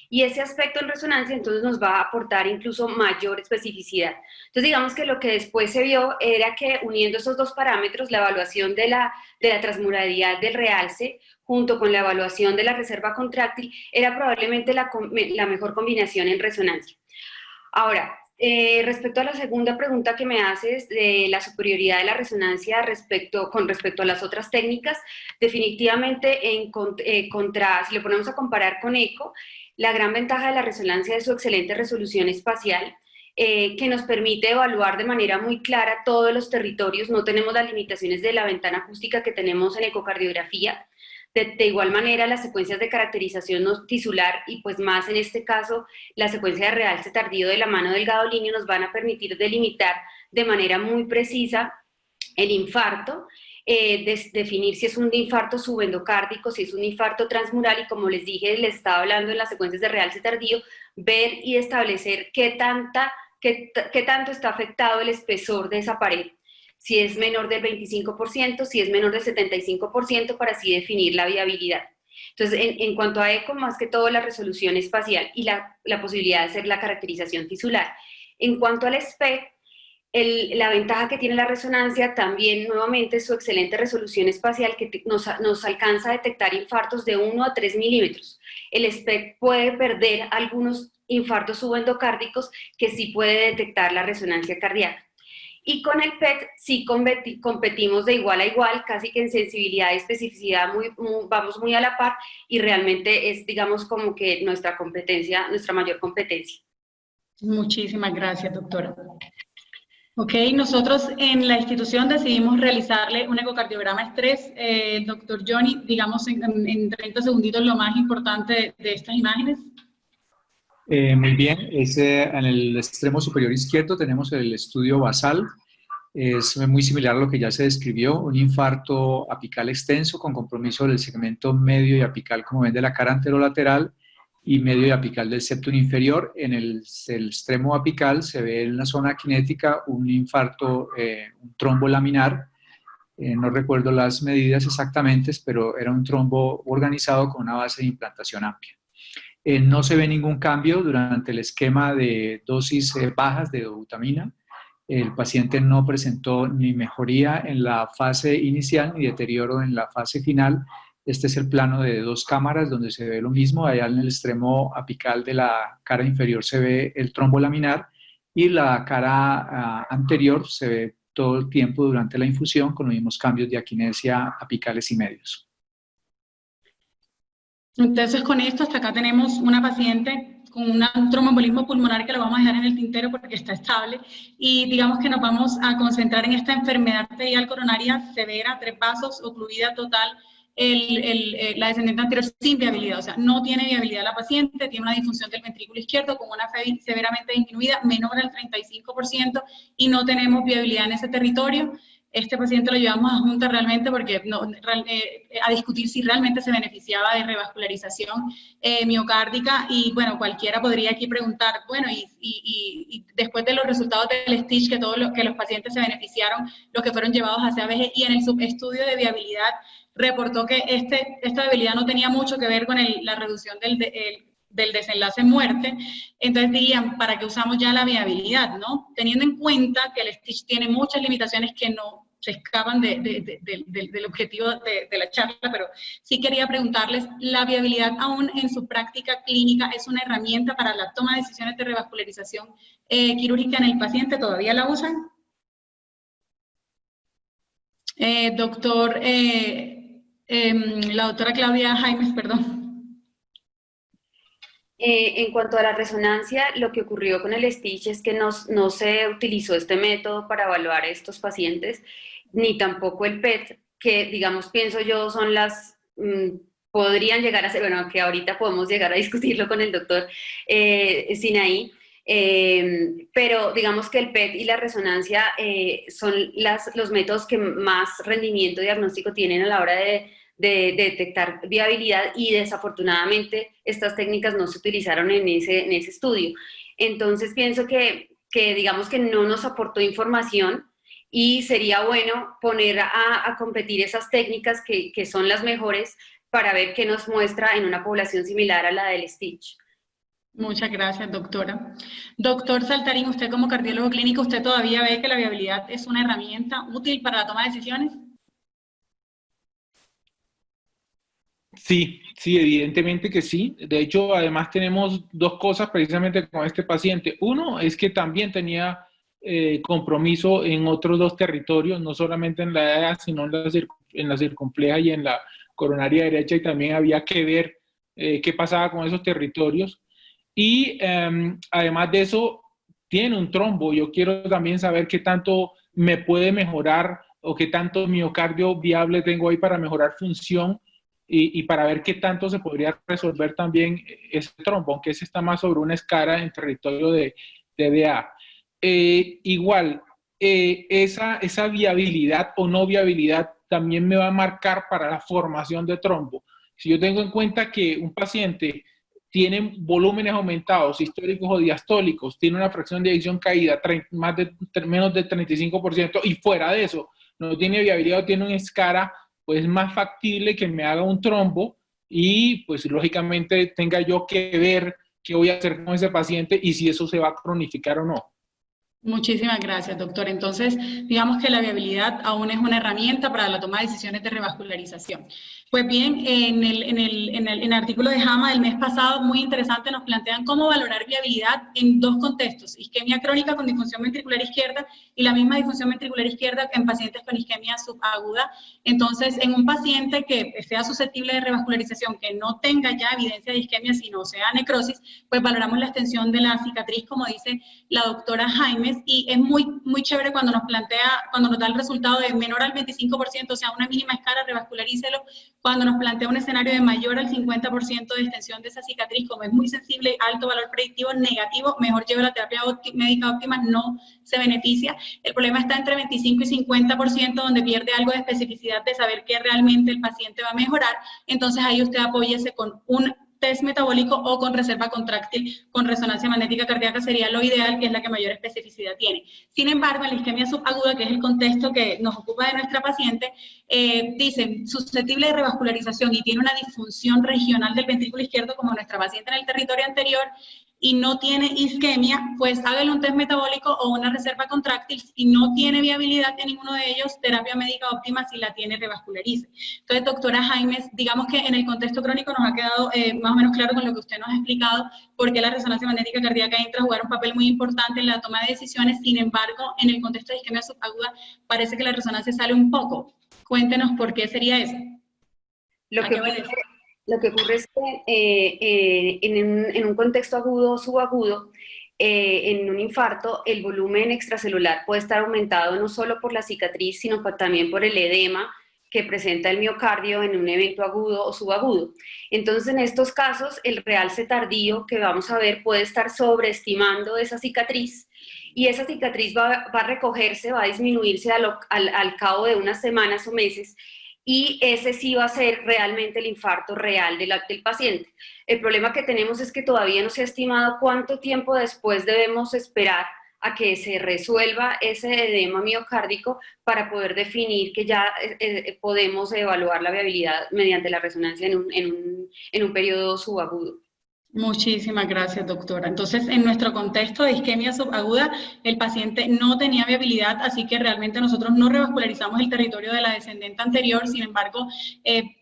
[SPEAKER 7] Y ese aspecto en resonancia entonces nos va a aportar incluso mayor especificidad. Entonces digamos que lo que después se vio era que uniendo esos dos parámetros, la evaluación de la transmuralidad del realce junto con la evaluación de la reserva contráctil, era probablemente la mejor combinación en resonancia. Ahora, respecto a la segunda pregunta que me haces de la superioridad de la resonancia con respecto a las otras técnicas, definitivamente si lo ponemos a comparar con eco, la gran ventaja de la resonancia es su excelente resolución espacial, que nos permite evaluar de manera muy clara todos los territorios. No tenemos las limitaciones de la ventana acústica que tenemos en ecocardiografía. De igual manera, las secuencias de caracterización tisular, y pues más en este caso, la secuencia de realce tardío de la mano del gadolinio, nos van a permitir delimitar de manera muy precisa el infarto, definir si es un infarto subendocárdico, si es un infarto transmural, y como les dije, les estaba hablando en las secuencias de realce tardío, ver y establecer qué tanto está afectado el espesor de esa pared, si es menor del 25%, si es menor del 75%, para así definir la viabilidad. Entonces, en cuanto a eco, más que todo la resolución espacial y la posibilidad de hacer la caracterización tisular. En cuanto al SPECT, la ventaja que tiene la resonancia también, nuevamente, es su excelente resolución espacial, que nos alcanza a detectar infartos de 1 a 3 milímetros. El SPECT puede perder algunos infartos subendocárdicos que sí puede detectar la resonancia cardíaca. Y con el PET sí competimos de igual a igual, casi que en sensibilidad y especificidad vamos muy a la par, y realmente es, digamos, como que nuestra mayor competencia.
[SPEAKER 2] Muchísimas gracias, doctora. Ok, nosotros en la institución decidimos realizarle un ecocardiograma estrés. Doctor Johnny, digamos en 30 segunditos lo más importante de estas imágenes.
[SPEAKER 4] Muy bien, en el extremo superior izquierdo tenemos el estudio basal. Es muy similar a lo que ya se describió, un infarto apical extenso con compromiso del segmento medio y apical, como ven, de la cara anterolateral y medio y apical del septum inferior. En el extremo apical se ve en la zona cinética un infarto, un trombo laminar. No recuerdo las medidas exactamente, pero era un trombo organizado con una base de implantación amplia. No se ve ningún cambio durante el esquema de dosis bajas de dobutamina. El paciente no presentó ni mejoría en la fase inicial ni deterioro en la fase final. Este es el plano de 2 cámaras donde se ve lo mismo. Allá en el extremo apical de la cara inferior se ve el trombo laminar y la cara anterior se ve todo el tiempo durante la infusión con los mismos cambios de aquinesia apicales y medios.
[SPEAKER 2] Entonces, con esto hasta acá tenemos una paciente con un tromboembolismo pulmonar que lo vamos a dejar en el tintero porque está estable, y digamos que nos vamos a concentrar en esta enfermedad arterial coronaria severa, 3 vasos, ocluida total, la descendente anterior sin viabilidad, o sea, no tiene viabilidad la paciente, tiene una disfunción del ventrículo izquierdo con una FEV severamente disminuida, menor al 35%, y no tenemos viabilidad en ese territorio. Este paciente lo llevamos a junta realmente porque a discutir si realmente se beneficiaba de revascularización miocárdica, y bueno, cualquiera podría aquí preguntar, bueno, y después de los resultados del Stitch, que los pacientes se beneficiaron, los que fueron llevados hacia ABG, y en el subestudio de viabilidad reportó que esta viabilidad no tenía mucho que ver con la reducción del desenlace en muerte. Entonces dirían, ¿para qué usamos ya la viabilidad, no? Teniendo en cuenta que el Stitch tiene muchas limitaciones que no se escapan del objetivo de la charla, pero sí quería preguntarles, ¿la viabilidad aún en su práctica clínica es una herramienta para la toma de decisiones de revascularización quirúrgica en el paciente? ¿Todavía la usan? La doctora Claudia Jaimes, perdón.
[SPEAKER 7] En cuanto a la resonancia, lo que ocurrió con el Stitch es que no se utilizó este método para evaluar a estos pacientes, ni tampoco el PET, que digamos, pienso yo, son podrían llegar a ser, bueno, que ahorita podemos llegar a discutirlo con el doctor Sinaí, pero digamos que el PET y la resonancia son los métodos que más rendimiento diagnóstico tienen a la hora de detectar viabilidad, y desafortunadamente estas técnicas no se utilizaron en ese estudio. Entonces pienso que digamos que no nos aportó información, y sería bueno poner a competir esas técnicas que son las mejores para ver qué nos muestra en una población similar a la del Stitch.
[SPEAKER 2] Muchas gracias, doctora. Doctor Saltarín, usted como cardiólogo clínico, ¿usted todavía ve que la viabilidad es una herramienta útil para la toma de decisiones?
[SPEAKER 8] Sí, evidentemente que sí. De hecho, además tenemos 2 cosas precisamente con este paciente. Uno es que también tenía compromiso en otros 2 territorios, no solamente en la EA, sino en la circunfleja y en la coronaria derecha, y también había que ver qué pasaba con esos territorios. Y además de eso, tiene un trombo. Yo quiero también saber qué tanto me puede mejorar o qué tanto miocardio viable tengo ahí para mejorar función, y para ver qué tanto se podría resolver también ese trombo, aunque ese está más sobre una escala en territorio de DA. Igual, esa viabilidad o no viabilidad también me va a marcar para la formación de trombo. Si yo tengo en cuenta que un paciente tiene volúmenes aumentados, históricos o diastólicos, tiene una fracción de eyección caída menos del 35%, y fuera de eso no tiene viabilidad o tiene un escara, pues es más factible que me haga un trombo, y pues lógicamente tenga yo que ver qué voy a hacer con ese paciente y si eso se va a cronificar o no.
[SPEAKER 2] Muchísimas gracias, doctor. Entonces, digamos que la viabilidad aún es una herramienta para la toma de decisiones de revascularización. Pues bien, en el artículo de JAMA del mes pasado, muy interesante, nos plantean cómo valorar viabilidad en dos contextos: isquemia crónica con disfunción ventricular izquierda y la misma disfunción ventricular izquierda que en pacientes con isquemia subaguda. Entonces, en un paciente que sea susceptible de revascularización, que no tenga ya evidencia de isquemia, sino sea necrosis, pues valoramos la extensión de la cicatriz, como dice la doctora Jaimes, y es muy chévere cuando nos da el resultado de menor al 25%, o sea, una mínima escala, revascularícelo. Cuando nos plantea un escenario de mayor al 50% de extensión de esa cicatriz, como es muy sensible, alto valor predictivo, negativo, mejor lleva la terapia médica óptima, no se beneficia. El problema está entre 25 y 50%, donde pierde algo de especificidad de saber que realmente el paciente va a mejorar. Entonces ahí usted apóyese con un test metabólico o con reserva contráctil con resonancia magnética cardíaca, sería lo ideal, que es la que mayor especificidad tiene. Sin embargo, en la isquemia subaguda, que es el contexto que nos ocupa de nuestra paciente, dicen susceptible de revascularización y tiene una disfunción regional del ventrículo izquierdo, como nuestra paciente en el territorio anterior, y no tiene isquemia, pues hágale un test metabólico o una reserva contráctil. Si no tiene viabilidad de ninguno de ellos, terapia médica óptima. Si la tiene, revascularice. Entonces, doctora Jaimes, digamos que en el contexto crónico nos ha quedado más o menos claro con lo que usted nos ha explicado, porque la resonancia magnética cardíaca entra a jugar un papel muy importante en la toma de decisiones. Sin embargo, en el contexto de isquemia subaguda, parece que la resonancia sale un poco. Cuéntenos por qué sería eso.
[SPEAKER 7] Lo que ocurre es que en un contexto agudo o subagudo, en un infarto, el volumen extracelular puede estar aumentado no solo por la cicatriz, sino también por el edema que presenta el miocardio en un evento agudo o subagudo. Entonces, en estos casos, el realce tardío que vamos a ver puede estar sobreestimando esa cicatriz, y esa cicatriz va a recogerse, va a disminuirse al cabo de unas semanas o meses, y ese sí va a ser realmente el infarto real del paciente. El problema que tenemos es que todavía no se ha estimado cuánto tiempo después debemos esperar a que se resuelva ese edema miocárdico para poder definir que ya podemos evaluar la viabilidad mediante la resonancia en un periodo subagudo.
[SPEAKER 2] Muchísimas gracias, doctora. Entonces, en nuestro contexto de isquemia subaguda, el paciente no tenía viabilidad, así que realmente nosotros no revascularizamos el territorio de la descendente anterior. Sin embargo,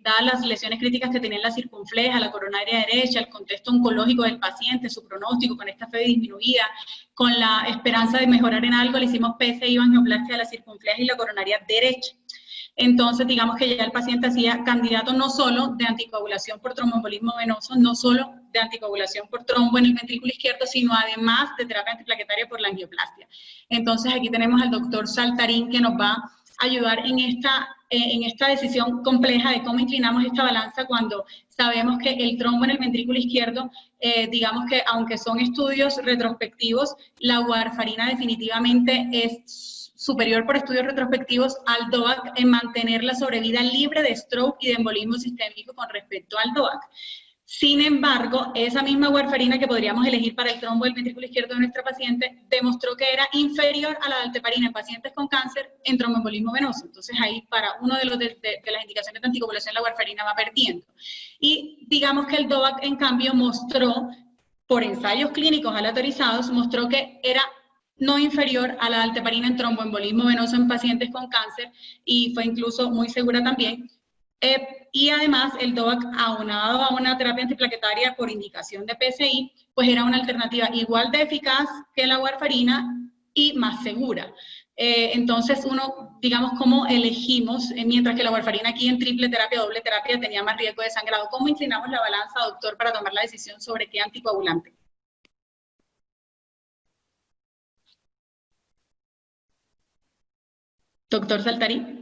[SPEAKER 2] dadas las lesiones críticas que tenía en la circunfleja, la coronaria derecha, el contexto oncológico del paciente, su pronóstico con esta fe disminuida, con la esperanza de mejorar en algo, le hicimos PCI o angioplastia de la circunfleja y la coronaria derecha. Entonces, digamos que ya el paciente hacía candidato no solo de anticoagulación por tromboembolismo venoso, no solo de anticoagulación por trombo en el ventrículo izquierdo, sino además de terapia antiplaquetaria por la angioplastia. Entonces, aquí tenemos al doctor Saltarín, que nos va a ayudar en esta decisión compleja de cómo inclinamos esta balanza cuando sabemos que el trombo en el ventrículo izquierdo, digamos que aunque son estudios retrospectivos, la warfarina definitivamente es superior por estudios retrospectivos al DOAC en mantener la sobrevida libre de stroke y de embolismo sistémico con respecto al DOAC. Sin embargo, esa misma warfarina que podríamos elegir para el trombo del ventrículo izquierdo de nuestra paciente demostró que era inferior a la dalteparina en pacientes con cáncer en tromboembolismo venoso. Entonces ahí, para uno de las indicaciones de anticoagulación, la warfarina va perdiendo. Y digamos que el DOAC, en cambio, mostró, por ensayos clínicos aleatorizados, mostró que era no inferior a la dalteparina en tromboembolismo venoso en pacientes con cáncer, y fue incluso muy segura también. Y además el DOAC, aunado a una terapia antiplaquetaria por indicación de PCI, pues era una alternativa igual de eficaz que la warfarina y más segura. Entonces uno, digamos, cómo elegimos, mientras que la warfarina aquí en triple terapia, doble terapia, tenía más riesgo de sangrado. ¿Cómo inclinamos la balanza, doctor, para tomar la decisión sobre qué anticoagulante? Doctor Saltarín.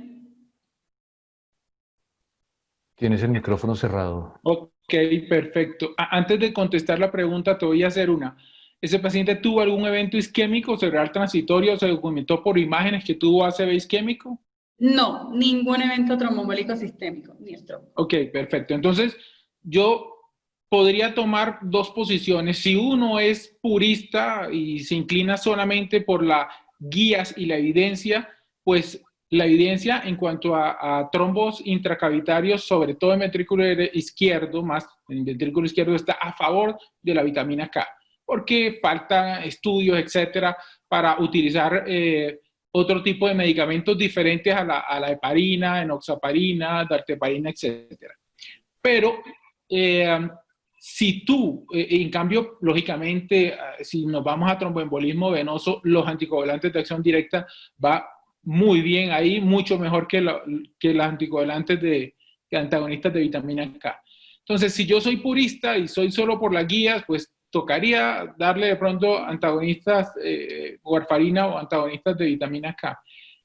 [SPEAKER 6] Tienes el micrófono cerrado.
[SPEAKER 8] Ok, perfecto. Antes de contestar la pregunta, te voy a hacer una. ¿Ese paciente tuvo algún evento isquémico cerebral transitorio? ¿Se documentó por imágenes que tuvo ACV isquémico?
[SPEAKER 2] No, ningún evento tromboembólico sistémico, ni stroke.
[SPEAKER 8] Ok, perfecto. Entonces, yo podría tomar dos posiciones. Si uno es purista y se inclina solamente por las guías y la evidencia, pues la evidencia en cuanto a trombos intracavitarios, sobre todo en ventrículo izquierdo, más en el ventrículo izquierdo, está a favor de la vitamina K, porque faltan estudios, etcétera, para utilizar otro tipo de medicamentos diferentes a la heparina, enoxaparina, darteparina, etcétera. Pero si tú, en cambio, lógicamente, si nos vamos a tromboembolismo venoso, los anticoagulantes de acción directa va muy bien ahí, mucho mejor que los anticoagulantes de antagonistas de vitamina K. Entonces, si yo soy purista y soy solo por las guías, pues tocaría darle de pronto antagonistas, warfarina o antagonistas de vitamina K.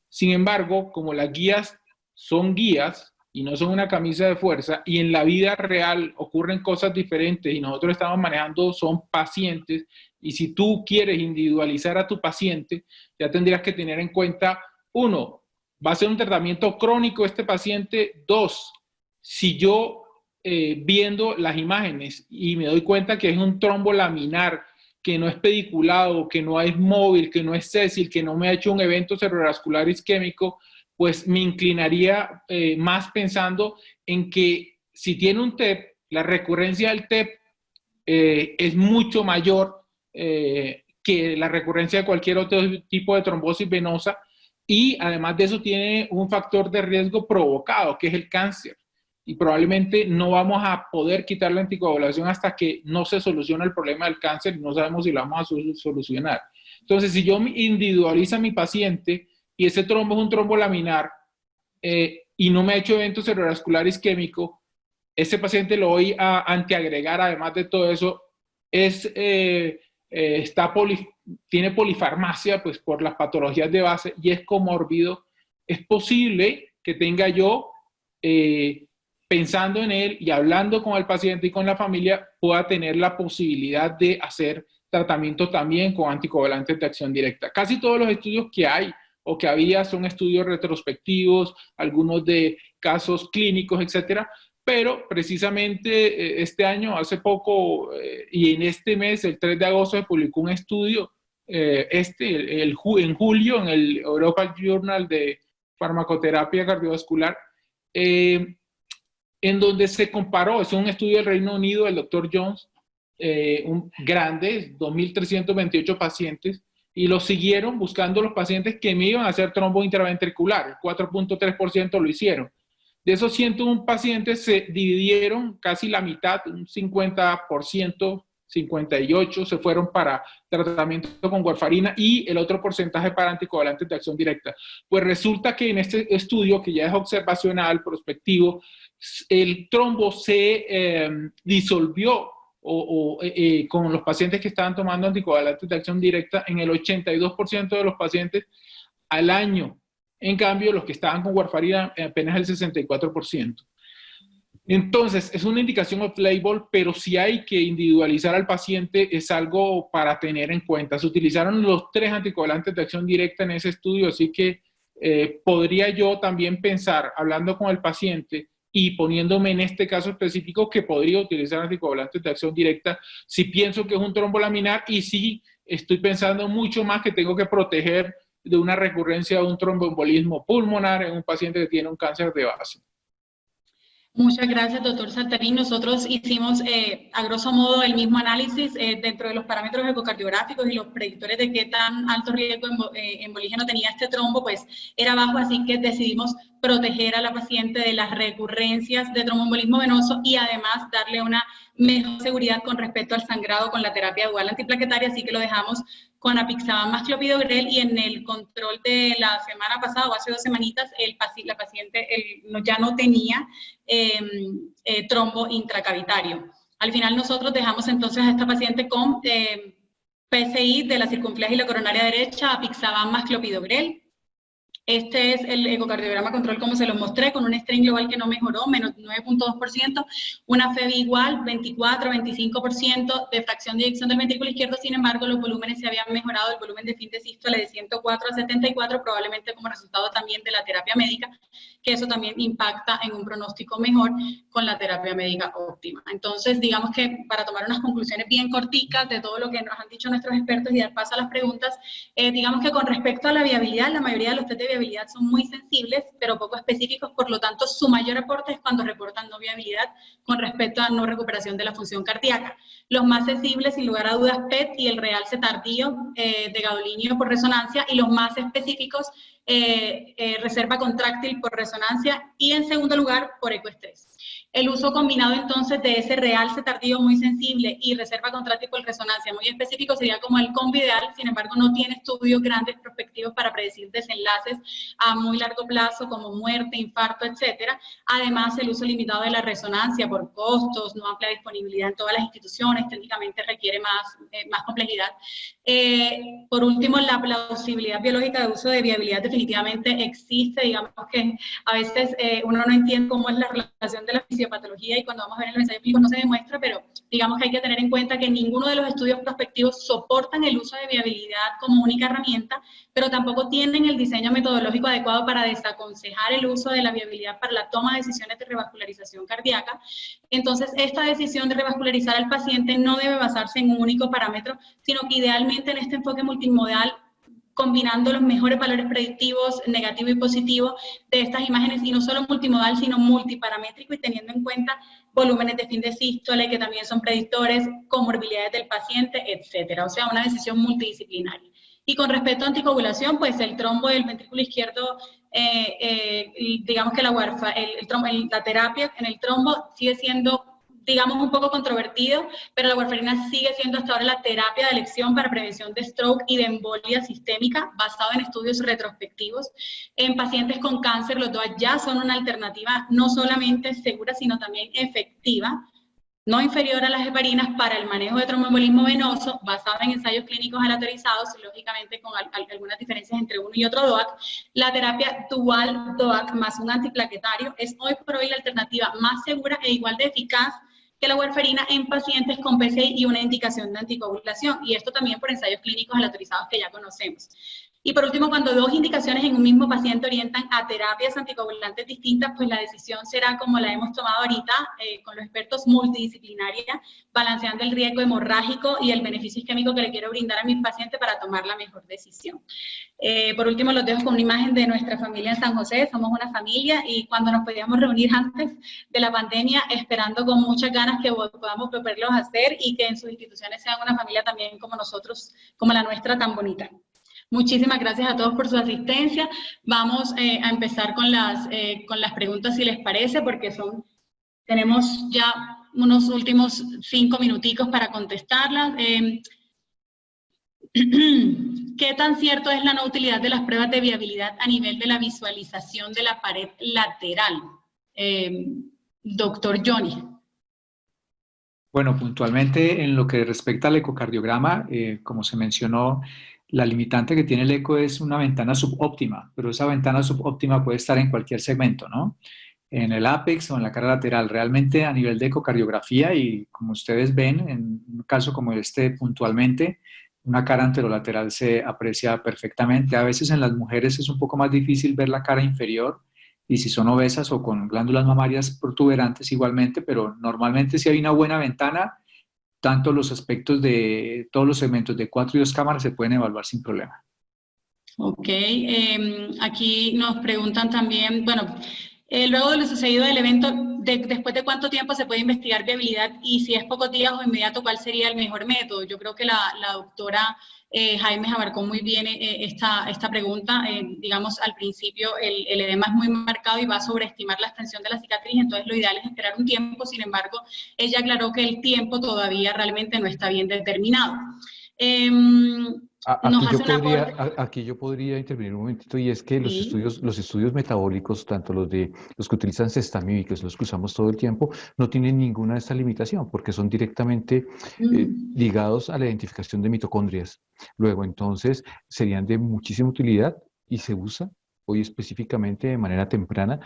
[SPEAKER 8] Sin embargo, como las guías son guías y no son una camisa de fuerza, y en la vida real ocurren cosas diferentes y nosotros estamos manejando, son pacientes, y si tú quieres individualizar a tu paciente, ya tendrías que tener en cuenta, 1, va a ser un tratamiento crónico este paciente. 2, si yo viendo las imágenes y me doy cuenta que es un trombo laminar, que no es pediculado, que no es móvil, que no es sésil, que no me ha hecho un evento cerebrovascular isquémico, pues me inclinaría más pensando en que si tiene un TEP, la recurrencia del TEP es mucho mayor que la recurrencia de cualquier otro tipo de trombosis venosa, y además de eso tiene un factor de riesgo provocado, que es el cáncer. Y probablemente no vamos a poder quitar la anticoagulación hasta que no se solucione el problema del cáncer, y no sabemos si lo vamos a solucionar. Entonces, si yo individualizo a mi paciente y ese trombo es un trombo laminar y no me ha hecho evento cerebrovascular isquémico, ese paciente lo voy a antiagregar. Además de todo eso, tiene polifarmacia, pues por las patologías de base, y es comórbido. Es posible que tenga yo, pensando en él y hablando con el paciente y con la familia, pueda tener la posibilidad de hacer tratamiento también con anticoagulantes de acción directa. Casi todos los estudios que hay o que había son estudios retrospectivos, algunos de casos clínicos, etcétera, pero precisamente este año, hace poco, y en este mes, el 3 de agosto, se publicó un estudio, en julio, en el European Journal de Farmacoterapia Cardiovascular, en donde se comparó, es un estudio del Reino Unido, del Dr. Jones, un grande, 2.328 pacientes, y los siguieron buscando los pacientes que me iban a hacer trombo intraventricular. El 4.3% lo hicieron. De esos 101 pacientes se dividieron casi la mitad, un 50%, 58% se fueron para tratamiento con warfarina, y el otro porcentaje para anticoagulantes de acción directa. Pues resulta que en este estudio, que ya es observacional, prospectivo, el trombo se disolvió con los pacientes que estaban tomando anticoagulantes de acción directa en el 82% de los pacientes al año. En cambio, los que estaban con warfarina apenas el 64%. Entonces, es una indicación off-label, pero si hay que individualizar al paciente, es algo para tener en cuenta. Se utilizaron los 3 anticoagulantes de acción directa en ese estudio, así que podría yo también pensar, hablando con el paciente y poniéndome en este caso específico, que podría utilizar anticoagulantes de acción directa si pienso que es un trombolaminar, y si estoy pensando mucho más que tengo que proteger de una recurrencia de un tromboembolismo pulmonar en un paciente que tiene un cáncer de base.
[SPEAKER 2] Muchas gracias, doctor Saltarín. Nosotros hicimos, a grosso modo, el mismo análisis dentro de los parámetros ecocardiográficos, y los predictores de qué tan alto riesgo embolígeno tenía este trombo, pues era bajo, así que decidimos proteger a la paciente de las recurrencias de tromboembolismo venoso y además darle una mejor seguridad con respecto al sangrado con la terapia dual antiplaquetaria, así que lo dejamos con apixaban más clopidogrel, y en el control de la semana pasada, o hace 2 semanitas, la paciente ya no tenía trombo intracavitario. Al final nosotros dejamos entonces a esta paciente con PCI de la circunfleja y la coronaria derecha, apixaban más clopidogrel. Este es el ecocardiograma control como se los mostré, con un strain global que no mejoró, menos 9.2%, una FEBI igual, 24-25% de fracción de eyección del ventrículo izquierdo. Sin embargo, los volúmenes se habían mejorado, el volumen de fin de sístole de 104 a 74, probablemente como resultado también de la terapia médica, que eso también impacta en un pronóstico mejor con la terapia médica óptima. Entonces, digamos que para tomar unas conclusiones bien corticas de todo lo que nos han dicho nuestros expertos y dar paso a las preguntas, digamos que con respecto a la viabilidad, la mayoría de los test de viabilidad son muy sensibles, pero poco específicos, por lo tanto, su mayor aporte es cuando reportan no viabilidad con respecto a no recuperación de la función cardíaca. Los más sensibles, sin lugar a dudas, PET y el realce tardío de gadolinio por resonancia, y los más específicos, reserva contráctil por resonancia, y en segundo lugar, por ecoestrés. El uso combinado entonces de ese realce tardío muy sensible y reserva contratipo en resonancia muy específico sería como el combo ideal, sin embargo no tiene estudios grandes prospectivos para predecir desenlaces a muy largo plazo como muerte, infarto, etcétera. Además, el uso limitado de la resonancia por costos, no amplia disponibilidad en todas las instituciones, técnicamente requiere más complejidad. Por último, la plausibilidad biológica de uso de viabilidad definitivamente existe, digamos que a veces uno no entiende cómo es la relación de la fisiopatología y cuando vamos a ver en los ensayos clínicos no se demuestra, pero digamos que hay que tener en cuenta que ninguno de los estudios prospectivos soportan el uso de viabilidad como única herramienta, pero tampoco tienen el diseño metodológico adecuado para desaconsejar el uso de la viabilidad para la toma de decisiones de revascularización cardíaca. Entonces, esta decisión de revascularizar al paciente no debe basarse en un único parámetro, sino que idealmente en este enfoque multimodal, combinando los mejores valores predictivos, negativo y positivo, de estas imágenes, y no solo multimodal, sino multiparamétrico, y teniendo en cuenta volúmenes de fin de sístole, que también son predictores, comorbilidades del paciente, etcétera. O sea, una decisión multidisciplinaria. Y con respecto a anticoagulación, pues el trombo del ventrículo izquierdo, digamos que la terapia en el trombo sigue siendo, digamos, un poco controvertido, pero la warfarina sigue siendo hasta ahora la terapia de elección para prevención de stroke y de embolia sistémica, basado en estudios retrospectivos. En pacientes con cáncer, los DOAC ya son una alternativa no solamente segura, sino también efectiva, no inferior a las heparinas para el manejo de tromboembolismo venoso, basado en ensayos clínicos aleatorizados, lógicamente con algunas diferencias entre uno y otro DOAC. La terapia dual DOAC más un antiplaquetario es hoy por hoy la alternativa más segura e igual de eficaz que la warfarina en pacientes con PCI y una indicación de anticoagulación, y esto también por ensayos clínicos aleatorizados que ya conocemos. Y por último, cuando dos indicaciones en un mismo paciente orientan a terapias anticoagulantes distintas, pues la decisión será como la hemos tomado ahorita, con los expertos multidisciplinaria, balanceando el riesgo hemorrágico y el beneficio isquémico que le quiero brindar a mi paciente para tomar la mejor decisión. Por último, los dejo con una imagen de nuestra familia en San José. Somos una familia y cuando nos podíamos reunir antes de la pandemia, esperando con muchas ganas que podamos volverlos a hacer y que en sus instituciones sean una familia también como nosotros, como la nuestra, tan bonita. Muchísimas gracias a todos por su asistencia. Vamos a empezar con las preguntas, si les parece, porque tenemos ya unos últimos 5 minuticos para contestarlas. ¿Qué tan cierto es la no utilidad de las pruebas de viabilidad a nivel de la visualización de la pared lateral? Doctor Johnny.
[SPEAKER 4] Bueno, puntualmente en lo que respecta al ecocardiograma, como se mencionó, la limitante que tiene el eco es una ventana subóptima, pero esa ventana subóptima puede estar en cualquier segmento, ¿no? En el ápex o en la cara lateral. Realmente a nivel de ecocardiografía, y como ustedes ven, en un caso como este puntualmente, una cara anterolateral se aprecia perfectamente. A veces en las mujeres es un poco más difícil ver la cara inferior, y si son obesas o con glándulas mamarias protuberantes igualmente, pero normalmente si hay una buena ventana, tanto los aspectos de todos los segmentos de 4 y 2 cámaras se pueden evaluar sin problema.
[SPEAKER 2] Ok, aquí nos preguntan también, bueno, luego de lo sucedido del evento, después de cuánto tiempo se puede investigar viabilidad, y si es pocos días o inmediato, ¿cuál sería el mejor método? Yo creo que la doctora Jaime abarcó muy bien esta pregunta. Digamos, al principio el edema es muy marcado y va a sobreestimar la extensión de la cicatriz, entonces lo ideal es esperar un tiempo. Sin embargo, ella aclaró que el tiempo todavía realmente no está bien determinado.
[SPEAKER 6] Aquí yo podría intervenir un momentito, y es que los estudios metabólicos, tanto los que utilizan Sestamibi, que son los que usamos todo el tiempo, no tienen ninguna de esta limitación, porque son directamente ligados a la identificación de mitocondrias. Luego, entonces, serían de muchísima utilidad y se usa hoy específicamente de manera temprana,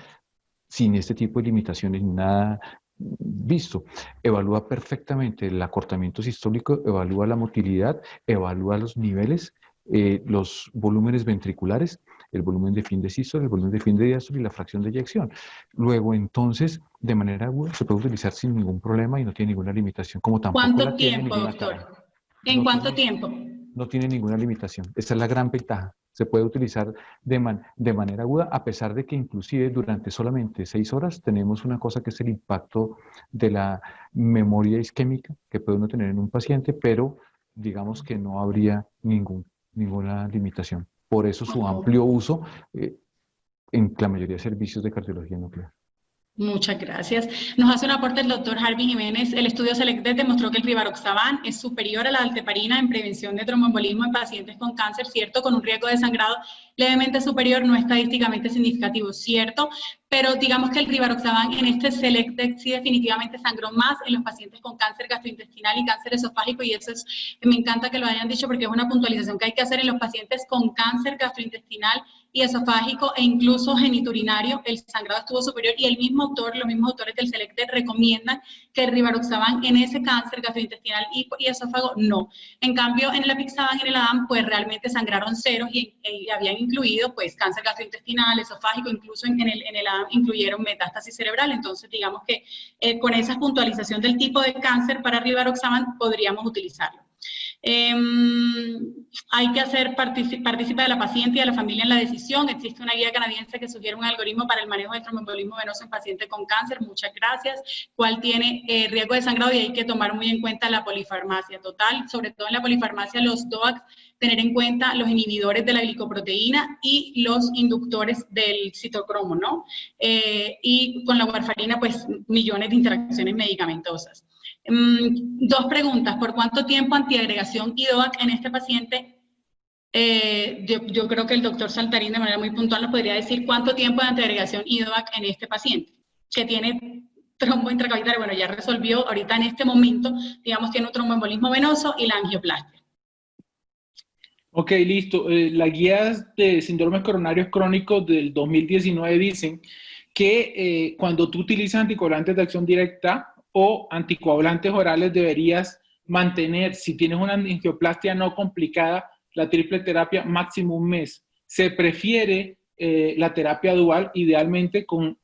[SPEAKER 6] sin este tipo de limitaciones ni nada visto. Evalúa perfectamente el acortamiento sistólico, evalúa la motilidad, evalúa los niveles, los volúmenes ventriculares, el volumen de fin de sístole, el volumen de fin de diástole y la fracción de eyección. Luego, entonces, de manera aguda se puede utilizar sin ningún problema y no tiene ninguna limitación. Como tampoco
[SPEAKER 2] ¿Cuánto tiempo, doctor? ¿En cuánto tiempo?
[SPEAKER 6] No tiene ninguna limitación. Esa es la gran ventaja. Se puede utilizar de manera aguda, a pesar de que inclusive durante solamente 6 horas tenemos una cosa que es el impacto de la memoria isquémica que puede uno tener en un paciente, pero digamos que no habría ninguna limitación. Por eso su amplio uso en la mayoría de servicios de cardiología nuclear.
[SPEAKER 2] Muchas gracias. Nos hace un aporte el doctor Harvey Jiménez. El estudio SELECT demostró que el rivaroxaban es superior a la dalteparina en prevención de tromboembolismo en pacientes con cáncer, ¿cierto? Con un riesgo de sangrado levemente superior, no estadísticamente significativo, ¿cierto? Pero digamos que el rivaroxaban en este SELECT sí definitivamente sangró más en los pacientes con cáncer gastrointestinal y cáncer esofágico, y eso es, me encanta que lo hayan dicho porque es una puntualización que hay que hacer en los pacientes con cáncer gastrointestinal y esofágico e incluso geniturinario. El sangrado estuvo superior y el mismo autor, los mismos autores del SELECT recomiendan que el rivaroxaban en ese cáncer gastrointestinal y esófago no. En cambio, en el apixaban y en el ADAM, pues realmente sangraron ceros y habían incluido pues cáncer gastrointestinal, esofágico, incluso en el ADAM incluyeron metástasis cerebral. Entonces, digamos que con esa puntualización del tipo de cáncer para rivaroxaban podríamos utilizarlo. Hay que hacer partícipe de la paciente y de la familia en la decisión. Existe una guía canadiense que sugiere un algoritmo para el manejo de tromboembolismo venoso en pacientes con cáncer. Muchas gracias. ¿Cuál tiene riesgo de sangrado? Y hay que tomar muy en cuenta la polifarmacia total, sobre todo en la polifarmacia los DOACs, tener en cuenta los inhibidores de la glicoproteína y los inductores del citocromo, ¿no? Y con la warfarina, pues millones de interacciones medicamentosas. Dos preguntas. ¿Por cuánto tiempo antiagregación y DOAC en este paciente? Yo creo que el doctor Saltarín de manera muy puntual nos podría decir cuánto tiempo de antiagregación y DOAC en este paciente que tiene trombo intracavitario. Bueno, ya resolvió ahorita en este momento, digamos, tiene un tromboembolismo venoso y la angioplastia.
[SPEAKER 8] Ok, listo. Las guías de síndromes coronarios crónicos del 2019 dicen que cuando tú utilizas anticoagulantes de acción directa o anticoagulantes orales deberías mantener, si tienes una angioplastia no complicada, la triple terapia máximo un mes. Se prefiere la terapia dual, idealmente con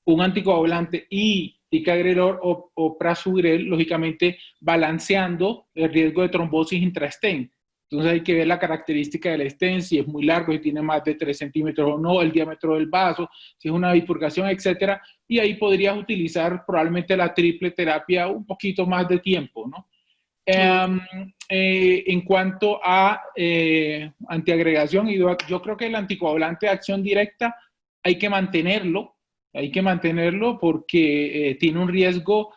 [SPEAKER 8] un anticoagulante y ticagrelor o prasugrel, lógicamente balanceando el riesgo de trombosis intrastent. Entonces hay que ver la característica del stent, si es muy largo, si tiene más de 3 centímetros o no, el diámetro del vaso, si es una bifurcación, etcétera. Y ahí podrías utilizar probablemente la triple terapia un poquito más de tiempo, ¿no? En cuanto a antiagregación, yo creo que el anticoagulante de acción directa hay que mantenerlo porque tiene un riesgo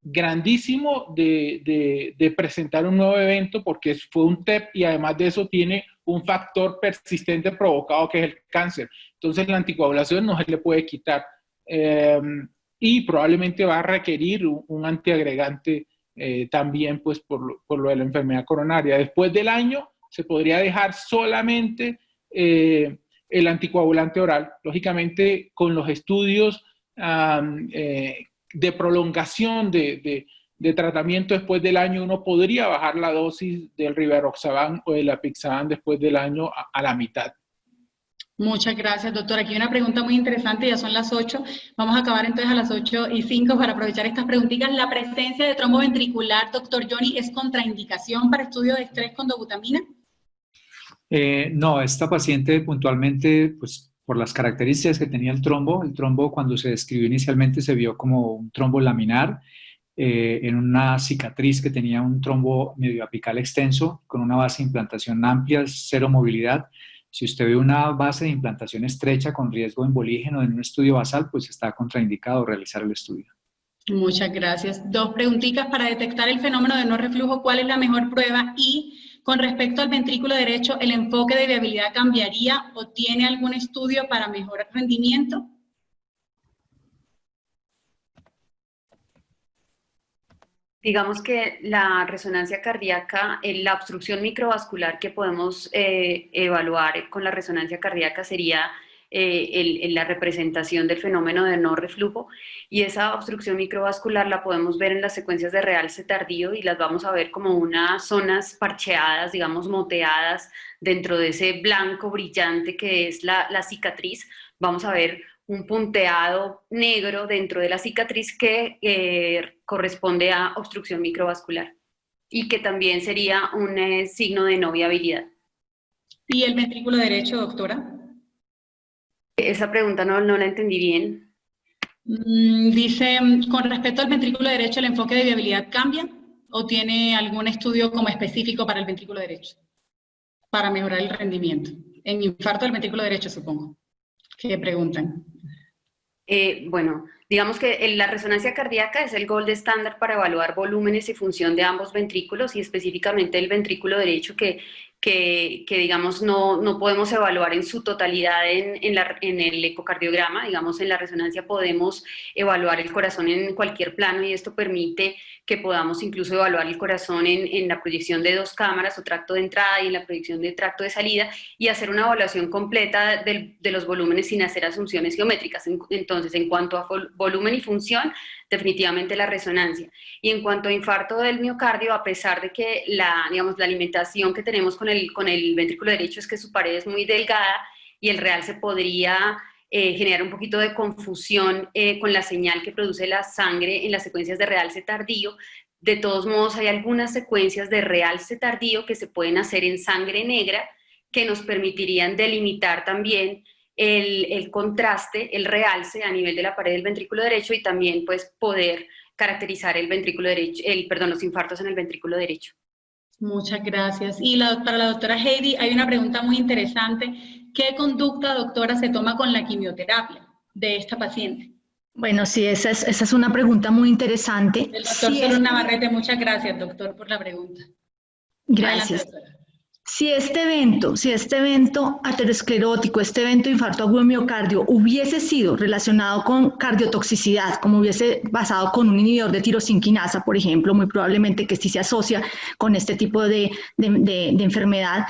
[SPEAKER 8] grandísimo de presentar un nuevo evento porque fue un TEP y además de eso tiene un factor persistente provocado que es el cáncer. Entonces la anticoagulación no se le puede quitar y probablemente va a requerir un antiagregante también pues por lo de la enfermedad coronaria. Después del año se podría dejar solamente el anticoagulante oral. Lógicamente con los estudios de prolongación de tratamiento después del año, uno podría bajar la dosis del rivaroxaban o del apixaban después del año a la mitad.
[SPEAKER 2] Muchas gracias, doctor. Aquí hay una pregunta muy interesante, ya son las 8. Vamos a acabar entonces a las 8:05 para aprovechar estas preguntitas. ¿La presencia de trombo ventricular, doctor Johnny, es contraindicación para estudio de estrés con dobutamina?
[SPEAKER 4] No, esta paciente puntualmente, pues por las características que tenía el trombo cuando se describió inicialmente se vio como un trombo laminar en una cicatriz que tenía un trombo medio apical extenso con una base de implantación amplia, cero movilidad. Si usted ve una base de implantación estrecha con riesgo embolígeno en un estudio basal, pues está contraindicado realizar el estudio.
[SPEAKER 2] Muchas gracias. Dos preguntitas para detectar el fenómeno de no reflujo. ¿Cuál es la mejor prueba? Y con respecto al ventrículo derecho, ¿el enfoque de viabilidad cambiaría o tiene algún estudio para mejorar rendimiento?
[SPEAKER 7] Digamos que la resonancia cardíaca, la obstrucción microvascular que podemos evaluar con la resonancia cardíaca sería la representación del fenómeno de no reflujo, y esa obstrucción microvascular la podemos ver en las secuencias de realce tardío y las vamos a ver como unas zonas parcheadas, digamos moteadas dentro de ese blanco brillante que es la cicatriz. Vamos a ver un punteado negro dentro de la cicatriz que corresponde a obstrucción microvascular y que también sería un signo de no viabilidad.
[SPEAKER 2] ¿Y el ventrículo derecho, doctora?
[SPEAKER 7] Esa pregunta no la entendí bien.
[SPEAKER 2] Dice, con respecto al ventrículo derecho, ¿el enfoque de viabilidad cambia o tiene algún estudio como específico para el ventrículo derecho? Para mejorar el rendimiento. En infarto del ventrículo derecho, supongo. ¿Qué preguntan?
[SPEAKER 7] Bueno, digamos que la resonancia cardíaca es el gold estándar para evaluar volúmenes y función de ambos ventrículos, y específicamente el ventrículo derecho que digamos no podemos evaluar en su totalidad en el ecocardiograma. Digamos, en la resonancia podemos evaluar el corazón en cualquier plano, y esto permite que podamos incluso evaluar el corazón en la proyección de 2 cámaras o tracto de entrada y en la proyección de tracto de salida, y hacer una evaluación completa de los volúmenes sin hacer asunciones geométricas. Entonces, en cuanto a volumen y función, definitivamente la resonancia. Y en cuanto a infarto del miocardio, a pesar de que digamos, la alimentación que tenemos con el ventrículo derecho es que su pared es muy delgada, y el realce podría generar un poquito de confusión con la señal que produce la sangre en las secuencias de realce tardío. De todos modos, hay algunas secuencias de realce tardío que se pueden hacer en sangre negra, que nos permitirían delimitar también el contraste, el realce a nivel de la pared del ventrículo derecho, y también pues poder caracterizar el ventrículo derecho, los infartos en el ventrículo derecho.
[SPEAKER 2] Muchas gracias. Y para la doctora Heidi hay una pregunta muy interesante. ¿Qué conducta, doctora, se toma con la quimioterapia de esta paciente?
[SPEAKER 5] Bueno, sí, esa es una pregunta muy interesante.
[SPEAKER 2] El doctor Solís Navarrete, muchas gracias, doctor, por la pregunta.
[SPEAKER 5] Gracias.
[SPEAKER 2] Adelante,
[SPEAKER 5] Si este evento aterosclerótico, este evento de infarto agudo de miocardio hubiese sido relacionado con cardiotoxicidad, como hubiese pasado con un inhibidor de tirosinquinasa, por ejemplo, muy probablemente que sí se asocia con este tipo de enfermedad,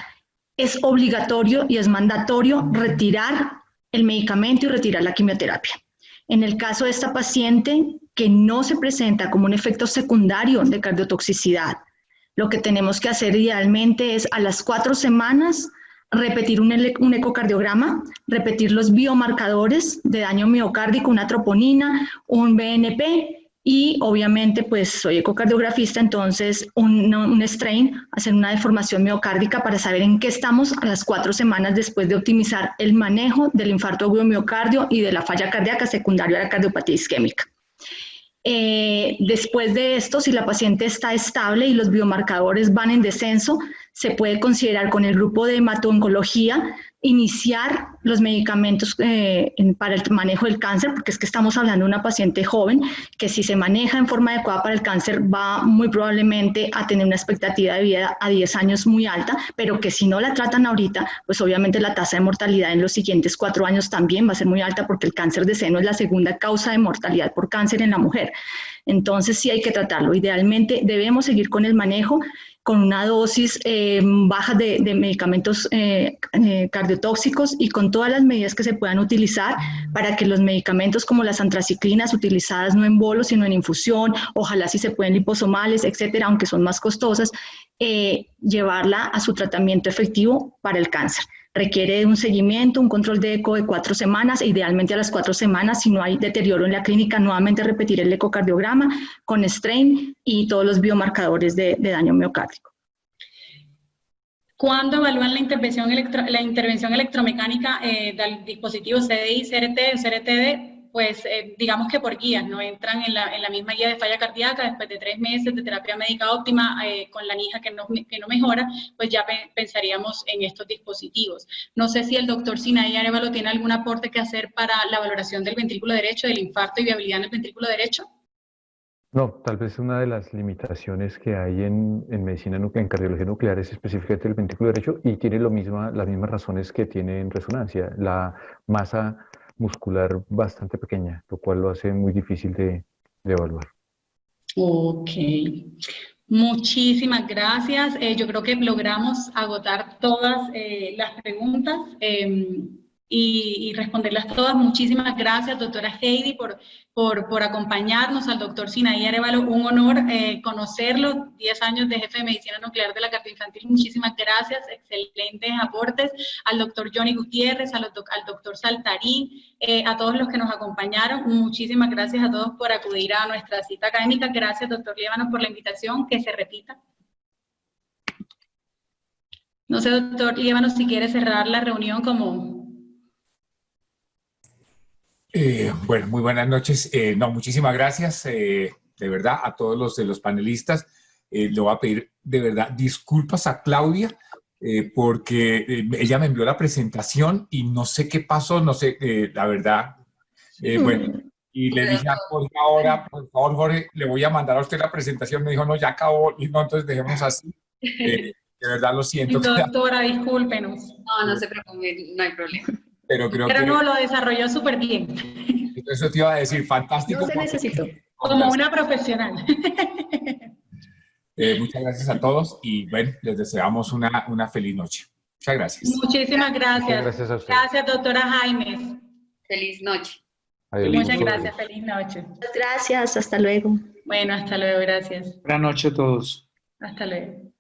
[SPEAKER 5] es obligatorio y es mandatorio retirar el medicamento y retirar la quimioterapia. En el caso de esta paciente que no se presenta como un efecto secundario de cardiotoxicidad, lo que tenemos que hacer idealmente es a las 4 semanas repetir un ecocardiograma, repetir los biomarcadores de daño miocárdico, una troponina, un BNP, y obviamente pues soy ecocardiografista, entonces un strain, hacer una deformación miocárdica para saber en qué estamos a las 4 semanas después de optimizar el manejo del infarto agudo de miocardio y de la falla cardíaca secundaria a la cardiopatía isquémica. Después de esto, si la paciente está estable y los biomarcadores van en descenso, se puede considerar con el grupo de hemato-oncología iniciar los medicamentos para el manejo del cáncer, porque es que estamos hablando de una paciente joven que, si se maneja en forma adecuada para el cáncer, va muy probablemente a tener una expectativa de vida a 10 años muy alta, pero que si no la tratan ahorita, pues obviamente la tasa de mortalidad en los siguientes 4 años también va a ser muy alta, porque el cáncer de seno es la segunda causa de mortalidad por cáncer en la mujer. Entonces sí hay que tratarlo. Idealmente debemos seguir con el manejo, con una dosis baja de medicamentos cardiotóxicos, y con todas las medidas que se puedan utilizar para que los medicamentos como las antraciclinas, utilizadas no en bolos sino en infusión, ojalá si se pueden liposomales, etcétera, aunque son más costosas, llevarla a su tratamiento efectivo para el cáncer. Requiere un seguimiento, un control de eco de 4 semanas, e idealmente a las 4 semanas, si no hay deterioro en la clínica, nuevamente repetir el ecocardiograma con strain y todos los biomarcadores de daño miocárdico.
[SPEAKER 2] ¿Cuándo evalúan la intervención electromecánica del dispositivo CDI, CRT o CRTD? Pues digamos que por guías, no entran en la misma guía de falla cardíaca. Después de 3 meses de terapia médica óptima con la NIJA que no mejora, pues ya pensaríamos en estos dispositivos. No sé si el doctor Sinaí Arévalo tiene algún aporte que hacer para la valoración del ventrículo derecho, del infarto y viabilidad en el ventrículo derecho.
[SPEAKER 6] No, tal vez una de las limitaciones que hay en medicina nuclear, en cardiología nuclear, es específicamente el ventrículo derecho, y tiene las mismas razones que tiene en resonancia. La masa muscular bastante pequeña, lo cual lo hace muy difícil de evaluar.
[SPEAKER 2] Ok. Muchísimas gracias. Yo creo que logramos agotar todas las preguntas y responderlas todas. Muchísimas gracias, doctora Heidi, por acompañarnos, al doctor Sinaí Arévalo. Un honor conocerlo, 10 años de jefe de medicina nuclear de la cardioinfantil. Muchísimas gracias, excelentes aportes. Al doctor Johnny Gutiérrez, al doctor Saltarín, a todos los que nos acompañaron. Muchísimas gracias a todos por acudir a nuestra cita académica. Gracias, doctor Líbano, por la invitación. Que se repita. No sé, doctor Líbano, si quiere cerrar la reunión como...
[SPEAKER 1] Bueno, muy buenas noches. Muchísimas gracias, de verdad, a todos los panelistas. Le voy a pedir, de verdad, disculpas a Claudia, porque ella me envió la presentación y no sé qué pasó, no sé, la verdad, Bueno, y le dije a Jorge ahora, por favor, Jorge, le voy a mandar a usted la presentación. Me dijo, no, ya acabó, y no, entonces dejemos así. De verdad lo siento.
[SPEAKER 2] Doctora, discúlpenos.
[SPEAKER 7] No se preocupe, no hay problema.
[SPEAKER 1] Pero creo
[SPEAKER 2] Pero
[SPEAKER 1] que
[SPEAKER 2] no, lo desarrolló súper bien.
[SPEAKER 1] eso te iba a decir, fantástico.
[SPEAKER 5] No se necesitó.
[SPEAKER 2] Como una profesional.
[SPEAKER 1] Muchas gracias a todos y bueno, les deseamos una feliz noche. Muchas gracias.
[SPEAKER 2] Muchísimas gracias.
[SPEAKER 6] Muchas gracias a usted.
[SPEAKER 2] Gracias, doctora Jaimes.
[SPEAKER 7] Feliz noche.
[SPEAKER 6] Adiós.
[SPEAKER 2] Muchas gracias, feliz noche.
[SPEAKER 5] Gracias, hasta luego.
[SPEAKER 2] Bueno, hasta luego, gracias.
[SPEAKER 4] Buenas noches a todos.
[SPEAKER 2] Hasta luego.